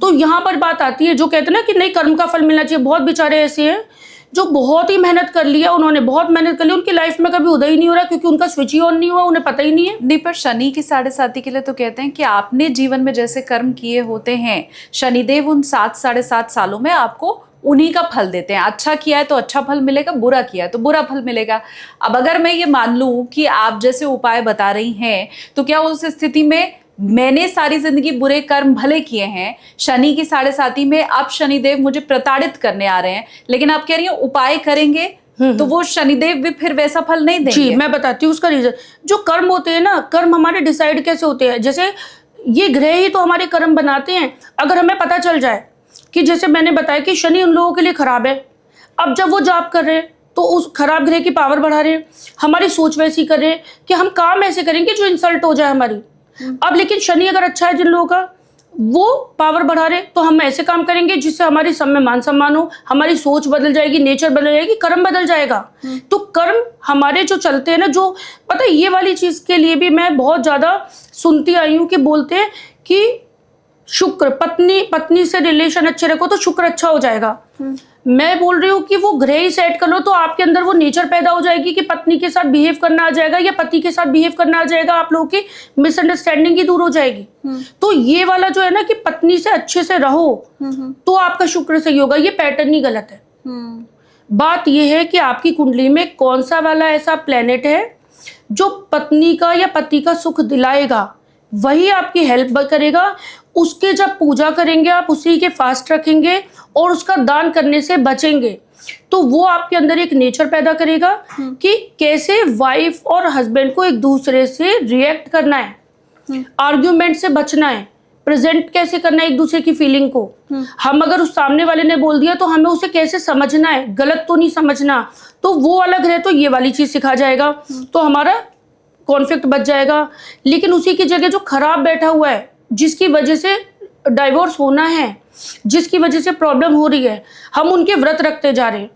तो यहाँ पर बात आती है, जो कहते हैं ना कि नहीं कर्म का फल मिलना चाहिए, बहुत बेचारे ऐसे हैं जो बहुत ही मेहनत कर लिया, उन्होंने बहुत मेहनत कर ली, उनकी लाइफ में कभी उदय ही नहीं हो रहा क्योंकि उनका स्विच ही ऑन नहीं हुआ, उन्हें पता ही नहीं है। नहीं, पर शनि की 7.5 के लिए तो कहते हैं कि आपने जीवन में जैसे कर्म किए होते हैं, शनिदेव उन 7-7.5 सालों में आपको उन्हीं का फल देते हैं। अच्छा किया है तो अच्छा फल मिलेगा, बुरा किया है तो बुरा फल मिलेगा। अब अगर मैं ये मान लूं कि आप जैसे उपाय बता रही हैं, तो क्या उस स्थिति में मैंने सारी जिंदगी बुरे कर्म भले किए हैं, शनि की 7.5 में अब शनिदेव मुझे प्रताड़ित करने आ रहे हैं, लेकिन आप कह रही हैं उपाय करेंगे तो वो शनिदेव भी फिर वैसा फल नहीं देंगे? जी, मैं बताती हूँ उसका रीजन। जो कर्म होते हैं ना, कर्म हमारे डिसाइड कैसे होते हैं, जैसे ये ग्रह ही तो हमारे कर्म बनाते हैं। अगर हमें पता चल जाए कि जैसे मैंने बताया कि शनि उन लोगों के लिए खराब है, अब जब वो जॉब कर रहे हैं तो उस खराब ग्रह की पावर बढ़ा रहे हैं, हमारी सोच वैसी कर रहे हैं कि हम काम ऐसे करेंगे जो इंसल्ट हो जाए हमारी। अब लेकिन शनि अगर अच्छा है जिन लोगों का, वो पावर बढ़ा रहे, तो हम ऐसे काम करेंगे जिससे हमारी सब में मान सम्मान हो, हमारी सोच बदल जाएगी, नेचर बदल जाएगी, कर्म बदल जाएगा। तो कर्म हमारे जो चलते हैं ना, जो पता है, ये वाली चीज के लिए भी मैं बहुत ज्यादा सुनती आई हूँ कि बोलते हैं कि शुक्र, पत्नी से रिलेशन अच्छे रखो तो शुक्र अच्छा हो जाएगा। मैं बोल रही हूँ कि वो ग्रह ही सेट कर लो तो आपके अंदर वो नेचर पैदा हो जाएगी कि पत्नी के साथ बिहेव करना आ जाएगा या पति के साथ बिहेव करना आ जाएगा, आप लोगों की मिसअंडरस्टैंडिंग ही दूर हो जाएगी। तो ये वाला जो है ना कि पत्नी से अच्छे से रहो तो आपका शुक्र सही होगा, ये पैटर्न ही गलत है। बात यह है कि आपकी कुंडली में कौन सा वाला ऐसा प्लेनेट है जो पत्नी का या पति का सुख दिलाएगा, वही आपकी हेल्प करेगा। उसके जब पूजा करेंगे आप, उसी के फास्ट रखेंगे और उसका दान करने से बचेंगे, तो वो आपके अंदर एक नेचर पैदा करेगा कि कैसे वाइफ और हस्बैंड को एक दूसरे से रिएक्ट करना है, आर्ग्यूमेंट से बचना है, प्रेजेंट कैसे करना है एक दूसरे की फीलिंग को। हम अगर उस सामने वाले ने बोल दिया तो हमें उसे कैसे समझना है, गलत तो नहीं समझना। तो वो वाला ग्रह तो ये वाली चीज सिखा जाएगा, तो हमारा कॉन्फ्लिक्ट बच जाएगा। लेकिन उसी की जगह जो खराब बैठा हुआ है, जिसकी वजह से डाइवोर्स होना है, जिसकी वजह से प्रॉब्लम हो रही है, हम उनके व्रत रखते जा रहे हैं,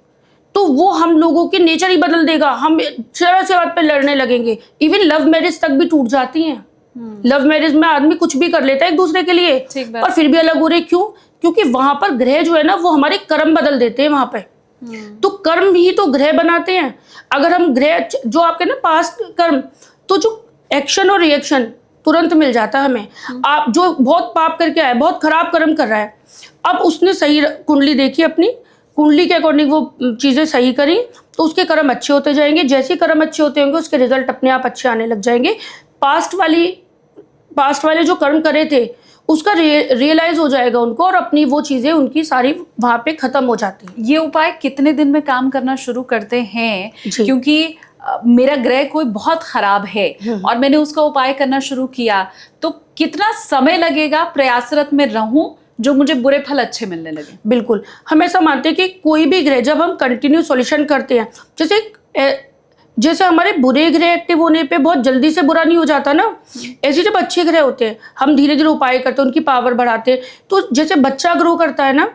तो वो हम लोगों की नेचर ही बदल देगा। हम जरा से बात पे लड़ने लगेंगे, इवन लव मैरिज तक भी टूट जाती हैं। लव मैरिज में आदमी कुछ भी कर लेता है एक दूसरे के लिए, ठीक बात। पर फिर भी अलग हो रहे क्यों? क्योंकि वहां पर ग्रह जो है ना वो हमारे कर्म बदल देते हैं वहां पे। तो कर्म ही तो ग्रह बनाते हैं। अगर हम ग्रह जो आपके ना पास्ट कर्म, तो जो एक्शन और रिएक्शन तुरंत मिल जाता है हमें। आप जो बहुत पाप करके आया, बहुत खराब कर्म कर रहा है, अब उसने सही कुंडली देखी, अपनी कुंडली के अकॉर्डिंग वो चीजें सही करी, तो उसके कर्म अच्छे होते जाएंगे। जैसे ही कर्म अच्छे होते होंगे उसके रिजल्ट अपने आप अच्छे आने लग जाएंगे। पास्ट वाले जो कर्म करे थे उसका रियलाइज हो जाएगा उनको, और अपनी वो चीजें उनकी सारी वहां पे खत्म हो जाती है। ये उपाय कितने दिन में काम करना शुरू करते हैं? जी। क्योंकि मेरा ग्रह कोई बहुत खराब है और मैंने उसका उपाय करना शुरू किया, तो कितना समय लगेगा प्रयासरत में रहूं जो मुझे बुरे फल अच्छे मिलने लगे? बिल्कुल, हम ऐसा मानते हैं कि कोई भी ग्रह जब हम कंटिन्यू सॉल्यूशन करते हैं, जैसे हमारे बुरे ग्रह एक्टिव होने पे बहुत जल्दी से बुरा नहीं हो जाता ना, ऐसे जब अच्छे ग्रह होते हैं हम धीरे धीरे उपाय करते हैं, उनकी पावर बढ़ाते हैं। तो जैसे बच्चा ग्रो करता है ना,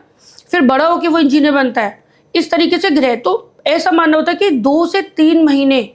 फिर बड़ा होकर वो इंजीनियर बनता है, इस तरीके से ग्रह, तो ऐसा मानना होता है कि 2 से 3 महीने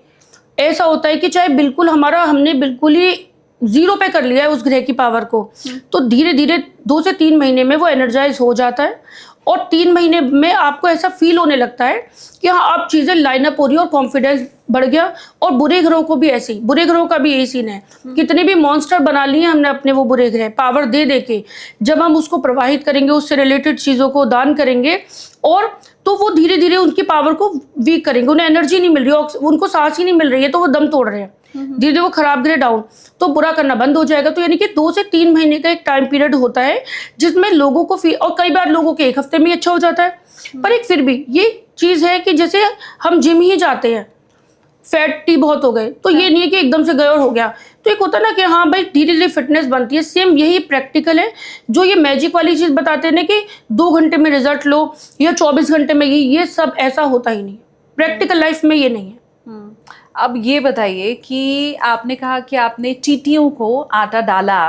ऐसा होता है कि चाहे बिल्कुल हमने बिल्कुल ही 0 पे कर लिया है उस ग्रह की पावर को, तो धीरे धीरे 2 से 3 महीने में वो एनर्जाइज हो जाता है, और 3 महीने में आपको ऐसा फील होने लगता है कि हाँ अब चीज़ें लाइनअप हो रही है और कॉन्फिडेंस बढ़ गया। और बुरे ग्रहों को भी ऐसे ही, बुरे ग्रहों का भी यही सीन है, कितने भी मॉन्स्टर बना लिए हमने अपने वो बुरे ग्रह पावर दे दे के, जब हम उसको प्रवाहित करेंगे, उससे रिलेटेड चीज़ों को दान करेंगे, और तो वो धीरे धीरे उनकी पावर को वीक करेंगे, उन्हें एनर्जी नहीं मिल रही है, उनको सांस ही नहीं मिल रही है, तो वो दम तोड़ रहे हैं, धीरे धीरे वो खराब ग्रह डाउन, तो बुरा करना बंद हो जाएगा। तो यानी कि 2 से 3 महीने का एक टाइम पीरियड होता है जिसमें लोगों को और कई बार लोगों के 1 हफ्ते में ही अच्छा हो जाता है। पर एक फिर भी ये चीज़ है कि जैसे हम जिम ही जाते हैं, फैटी बहुत हो गए, तो ये नहीं है कि एकदम से गए और हो गया, तो एक होता है ना कि हाँ भाई धीरे धीरे फिटनेस बनती है। सेम यही प्रैक्टिकल है, जो ये मैजिक वाली चीज़ बताते हैं ना कि 2 घंटे में रिजल्ट लो या 24 घंटे में, ये सब ऐसा होता ही नहीं, प्रैक्टिकल लाइफ में ये नहीं है। अब ये बताइए कि आपने कहा कि आपने चींटियों को आटा डाला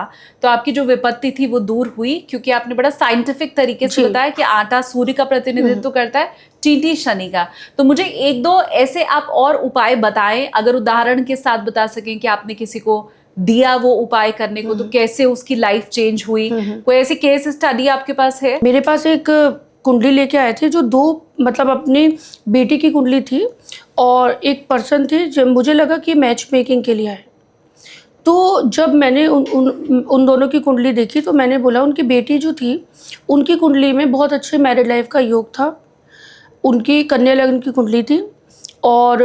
तो आपकी जो विपत्ति थी वो दूर हुई, क्योंकि आपने बड़ा साइंटिफिक तरीके से बताया कि आटा सूर्य का प्रतिनिधित्व करता है, चींटी शनि का। तो मुझे 1-2 ऐसे आप और उपाय बताएं, अगर उदाहरण के साथ बता सकें कि आपने किसी को दिया वो उपाय करने को तो कैसे उसकी लाइफ चेंज हुई। कोई ऐसी केस स्टडी आपके पास है? मेरे पास एक कुंडली लेके आए थे जो 2 मतलब अपनी बेटी की कुंडली थी, और एक पर्सन थे जब मुझे लगा कि मैच मेकिंग के लिए आए। तो जब मैंने उन दोनों की कुंडली देखी तो मैंने बोला, उनकी बेटी जो थी उनकी कुंडली में बहुत अच्छे मैरिड लाइफ का योग था, उनकी कन्या लग्न की कुंडली थी, और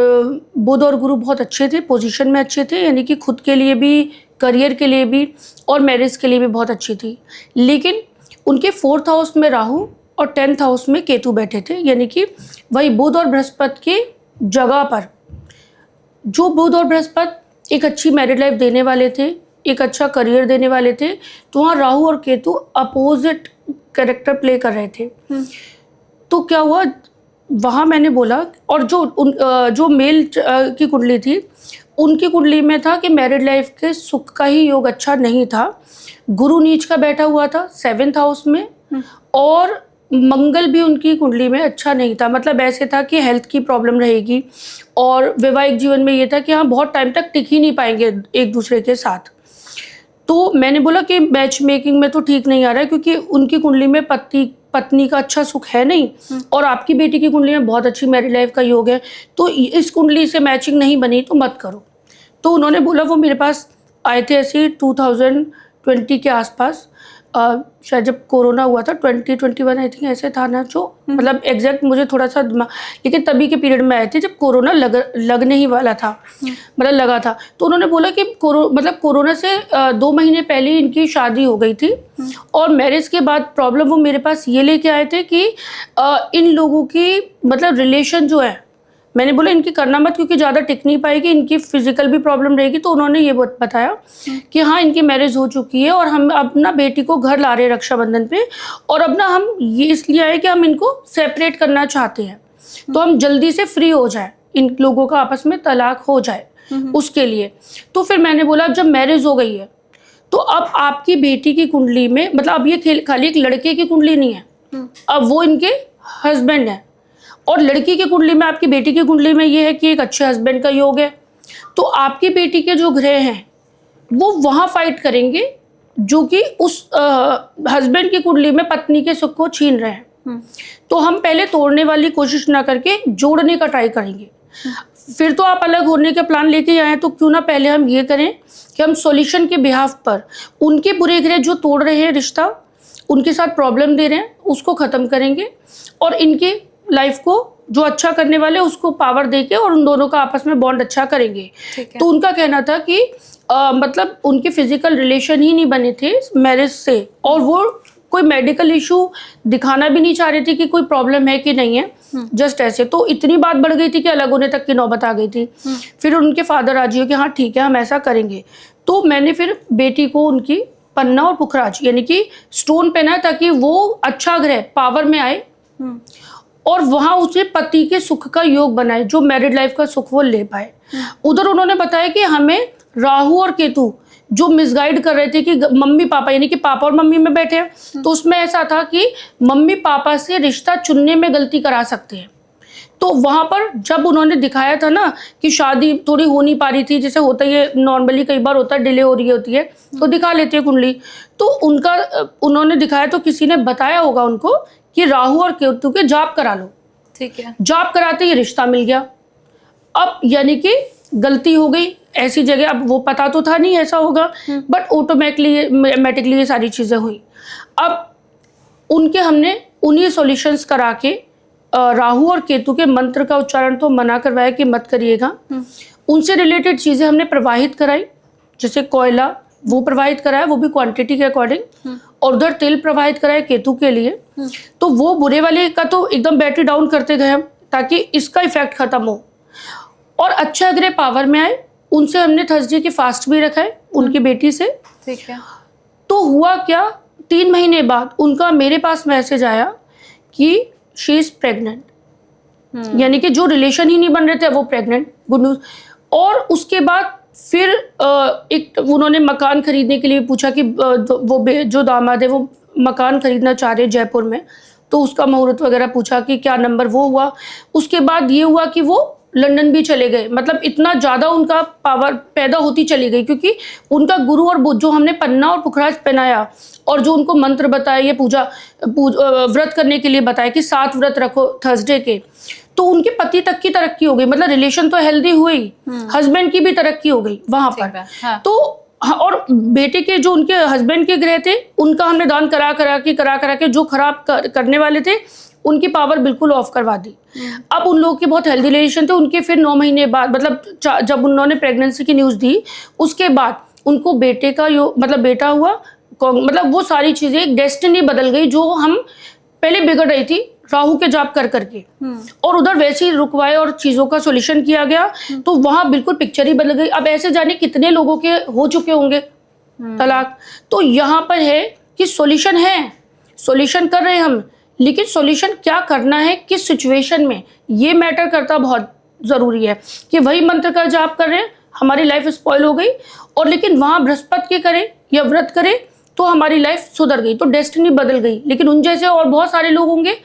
बुध और गुरु बहुत अच्छे थे, पोजीशन में अच्छे थे, यानी कि खुद के लिए भी, करियर के लिए भी और मैरिज के लिए भी बहुत अच्छी थी। लेकिन उनके 4th हाउस में राहु और 10th हाउस में केतु बैठे थे, यानी कि वही बुध और बृहस्पति की जगह पर। जो बुध और बृहस्पति एक अच्छी मैरिड लाइफ देने वाले थे, एक अच्छा करियर देने वाले थे, तो वहाँ राहु और केतु अपोजिट कैरेक्टर प्ले कर रहे थे। तो क्या हुआ वहाँ, मैंने बोला, और जो मेल की कुंडली थी उनकी कुंडली में था कि मैरिड लाइफ के सुख का ही योग अच्छा नहीं था। गुरु नीच का बैठा हुआ था 7th हाउस में, और मंगल भी उनकी कुंडली में अच्छा नहीं था, मतलब ऐसे था कि हेल्थ की प्रॉब्लम रहेगी, और वैवाहिक जीवन में ये था कि हाँ बहुत टाइम तक टिक ही नहीं पाएंगे एक दूसरे के साथ। तो मैंने बोला कि मैच मेकिंग में तो ठीक नहीं आ रहा है, क्योंकि उनकी कुंडली में पत्नी का अच्छा सुख है नहीं, और आपकी बेटी की कुंडली में बहुत अच्छी मैरिड लाइफ का योग है, तो इस कुंडली से मैचिंग नहीं बनी तो मत करो। तो उन्होंने बोला, वो मेरे पास आए थे ऐसे 2020 के आसपास, शायद जब कोरोना हुआ था 2021 आई थिंक ऐसे था ना, जो मतलब एग्जैक्ट मुझे थोड़ा सा, लेकिन तभी के पीरियड में आए थे जब कोरोना लगने ही वाला था, मतलब लगा था। तो उन्होंने बोला कि कोरोना से 2 महीने पहले इनकी शादी हो गई थी, और मैरिज के बाद प्रॉब्लम वो मेरे पास ये लेके आए थे कि इन लोगों की मतलब रिलेशन जो है, मैंने बोला इनकी करना मत, क्योंकि ज़्यादा टिक नहीं पाएगी, इनकी फिजिकल भी प्रॉब्लम रहेगी। तो उन्होंने ये बताया कि हाँ इनकी मैरिज हो चुकी है, और हम अपना बेटी को घर ला रहे हैं रक्षाबंधन पे, और अब ना हम ये इसलिए आए कि हम इनको सेपरेट करना चाहते हैं, तो हम जल्दी से फ्री हो जाए, इन लोगों का आपस में तलाक हो जाए उसके लिए। तो फिर मैंने बोला जब मैरिज हो गई है तो अब आपकी बेटी की कुंडली में, मतलब अब ये खाली एक लड़के की कुंडली नहीं है, अब वो इनके हस्बैंड है, और लड़की की कुंडली में, आपकी बेटी की कुंडली में ये है कि एक अच्छे हस्बैंड का योग है। तो आपकी बेटी के जो ग्रह हैं वो वहाँ फाइट करेंगे जो कि उस हस्बैंड की कुंडली में पत्नी के सुख को छीन रहे हैं। तो हम पहले तोड़ने वाली कोशिश ना करके जोड़ने का ट्राई करेंगे। फिर तो आप अलग होने के प्लान लेके आए तो क्यों ना पहले हम ये करें कि हम सॉल्यूशन के बिहाफ पर उनके बुरे ग्रह जो तोड़ रहे हैं रिश्ता, उनके साथ प्रॉब्लम दे रहे हैं, उसको ख़त्म करेंगे और इनकी लाइफ को जो अच्छा करने वाले उसको पावर देके और उन दोनों का आपस में बॉन्ड अच्छा करेंगे। तो उनका कहना था कि मतलब उनके फिजिकल रिलेशन ही नहीं बने थे मैरिज से, और वो कोई मेडिकल इशू दिखाना भी नहीं चाह रहे थे कि कोई प्रॉब्लम है कि नहीं है, जस्ट ऐसे। तो इतनी बात बढ़ गई थी कि अलग होने तक की नौबत आ गई थी। फिर उनके फादर राजी हो कि हाँ ठीक है हम ऐसा करेंगे। तो मैंने फिर बेटी को उनकी पन्ना और पुखराज यानी कि स्टोन पहना ताकि वो अच्छा ग्रह पावर में आए और वहां उसे पति के सुख का योग बनाए, जो मैरिड लाइफ का सुख वो ले पाए। उधर उन्होंने बताया कि हमें राहु और केतु जो मिसगाइड कर रहे थे कि मम्मी पापा यानी कि पापा और मम्मी में बैठे हैं, तो उसमें ऐसा था कि मम्मी पापा से रिश्ता चुनने में गलती करा सकते हैं। तो वहां पर जब उन्होंने दिखाया था ना कि शादी थोड़ी हो नहीं पा रही थी, जैसे होता है नॉर्मली कई बार होता है डिले हो रही होती है तो दिखा लेते हैं कुंडली, तो उनका उन्होंने दिखाया तो किसी ने बताया होगा उनको कि राहु और केतु के जाप करा लो। ठीक है। जाप कराते ही रिश्ता मिल गया। अब यानी कि गलती हो गई ऐसी जगह, अब वो पता तो था नहीं ऐसा होगा, बट ऑटोमेटिकली ये सारी चीज़ें हुई। अब उनके हमने उन्हीं सॉल्यूशंस करा के राहु और केतु के मंत्र का उच्चारण तो मना करवाया कि मत करिएगा। उनसे रिलेटेड चीज़ें हमने प्रवाहित कराई, जैसे कोयला वो प्रवाहित कराया, वो भी क्वांटिटी के अकॉर्डिंग, और उधर तेल प्रवाहित कराया केतु के लिए। तो वो बुरे वाले का तो एकदम बैटरी डाउन करते गए हम ताकि इसका इफेक्ट खत्म हो और अच्छा ग्रह पावर में आए। उनसे हमने थर्सडे की फास्ट भी रखा है उनकी बेटी से। ठीक है। तो हुआ क्या, 3 महीने बाद उनका मेरे पास मैसेज आया कि शी इज प्रेग्नेंट, यानी कि जो रिलेशन ही नहीं बन रहे थे वो प्रेग्नेंट, गुड न्यूज। और उसके बाद फिर एक उन्होंने मकान खरीदने के लिए पूछा कि वो जो दामाद है वो मकान खरीदना चाह रहे जयपुर में, तो उसका मुहूर्त वगैरह पूछा कि क्या नंबर, वो हुआ। उसके बाद ये हुआ कि वो लंदन भी चले गए, मतलब इतना ज़्यादा उनका पावर पैदा होती चली गई क्योंकि उनका गुरु और बुध जो हमने पन्ना और पुखराज पहनाया और जो उनको मंत्र बताया, ये व्रत करने के लिए बताया कि 7 व्रत रखो थर्सडे के, तो उनके पति तक की तरक्की हो गई। मतलब रिलेशन तो हेल्दी हुई, हस्बैंड की भी तरक्की हो गई वहां पर। हाँ। तो और बेटे के जो उनके हस्बैंड के ग्रह थे उनका हमने दान करा करा के जो खराब करने वाले थे उनकी पावर बिल्कुल ऑफ करवा दी। अब उन लोगों के बहुत हेल्दी रिलेशन थे। उनके फिर 9 महीने बाद, मतलब जब उन्होंने प्रेगनेंसी की न्यूज़ दी उसके बाद उनको बेटे का मतलब बेटा हुआ। मतलब वो सारी चीज़ें, एक डेस्टिनी बदल गई जो हम पहले बिगड़ रही थी राहु के जाप कर करके, और उधर वैसे ही रुकवाए और चीज़ों का सॉल्यूशन किया गया, तो वहाँ बिल्कुल पिक्चर ही बदल गई। अब ऐसे जाने कितने लोगों के हो चुके होंगे तलाक। तो यहाँ पर है कि सॉल्यूशन है, सॉल्यूशन कर रहे हैं हम, लेकिन सॉल्यूशन क्या करना है किस सिचुएशन में, ये मैटर करता बहुत ज़रूरी है। कि वही मंत्र का जाप कर रहे हैं, हमारी लाइफ स्पॉइल हो गई, और लेकिन वहाँ बृहस्पति के करें या व्रत करें तो हमारी लाइफ सुधर गई, तो डेस्टिनी बदल गई। लेकिन उन जैसे और बहुत सारे लोग होंगे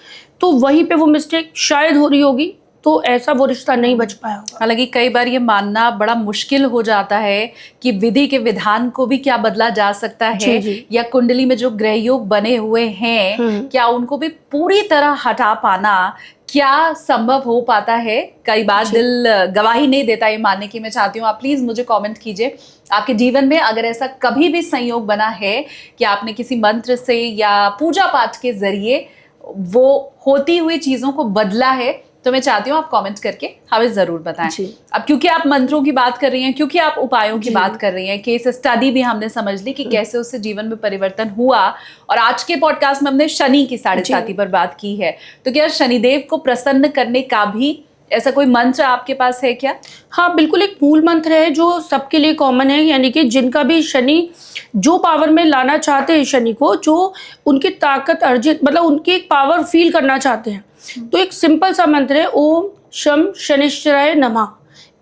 तो वहीं पे वो मिस्टेक शायद हो रही होगी, तो ऐसा वो रिश्ता नहीं बच पाया होगा। हालांकि कई बार ये मानना बड़ा मुश्किल हो जाता है कि विधि के विधान को भी क्या बदला जा सकता है, जी। या कुंडली में जो ग्रह योग बने हुए हैं क्या उनको भी पूरी तरह हटा पाना क्या संभव हो पाता है। कई बार दिल गवाही नहीं देता ये मानने की। मैं चाहती हूँ आप प्लीज मुझे कमेंट कीजिए, आपके जीवन में अगर ऐसा कभी भी संयोग बना है कि आपने किसी मंत्र से या पूजा पाठ के जरिए वो होती हुई चीजों को बदला है, तो मैं चाहती हूँ आप कमेंट करके हमें जरूर बताएं। अब क्योंकि आप मंत्रों की बात कर रही हैं, क्योंकि आप उपायों की बात कर रही हैं, केस स्टडी भी हमने समझ ली कि कैसे उससे जीवन में परिवर्तन हुआ, और आज के पॉडकास्ट में हमने शनि की 7.5 पर बात की है, तो क्या शनिदेव को प्रसन्न करने का भी ऐसा कोई मंत्र आपके पास है क्या? हाँ बिल्कुल, एक मूल मंत्र है जो सबके लिए कॉमन है, यानी कि जिनका भी शनि जो पावर में लाना चाहते हैं शनि को, जो उनकी ताकत अर्जित, मतलब उनकी एक पावर फील करना चाहते हैं, तो एक सिंपल सा मंत्र है, ओम शम शनिश्चराय नमः।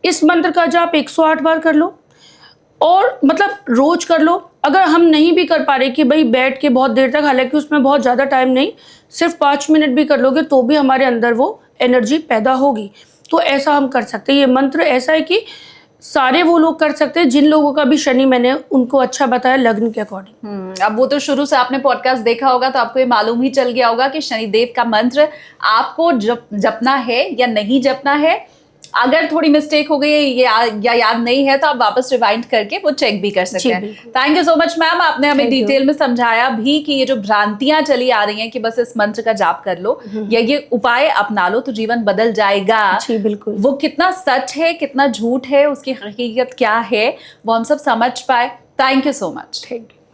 इस मंत्र का जाप 108 बार कर लो, और मतलब रोज कर लो। अगर हम नहीं भी कर पा रहे कि भाई बैठ के बहुत देर तक, हालांकि उसमें बहुत ज़्यादा टाइम नहीं, सिर्फ 5 मिनट भी कर लोगे तो भी हमारे अंदर वो एनर्जी पैदा होगी, तो ऐसा हम कर सकते हैं। ये मंत्र ऐसा है कि सारे वो लोग कर सकते हैं जिन लोगों का भी शनि मैंने उनको अच्छा बताया लग्न के अकॉर्डिंग। अब वो तो शुरू से आपने पॉडकास्ट देखा होगा तो आपको ये मालूम ही चल गया होगा कि शनिदेव का मंत्र आपको जपना है या नहीं जपना है। अगर थोड़ी मिस्टेक हो गई या याद नहीं है तो आप वापस रिवाइंड करके वो चेक भी कर सकते जी, हैं। बिल्कुल। Thank you so much ma'am, आपने हमें Thank you. डिटेल में समझाया भी कि ये जो भ्रांतियां चली आ रही हैं कि बस इस मंत्र का जाप कर लो या ये उपाय अपना लो तो जीवन बदल जाएगा, जी बिल्कुल। वो कितना सच है कितना झूठ है, उसकी हकीकत क्या है वो हम सब समझ पाए। Thank you so much. Thank you.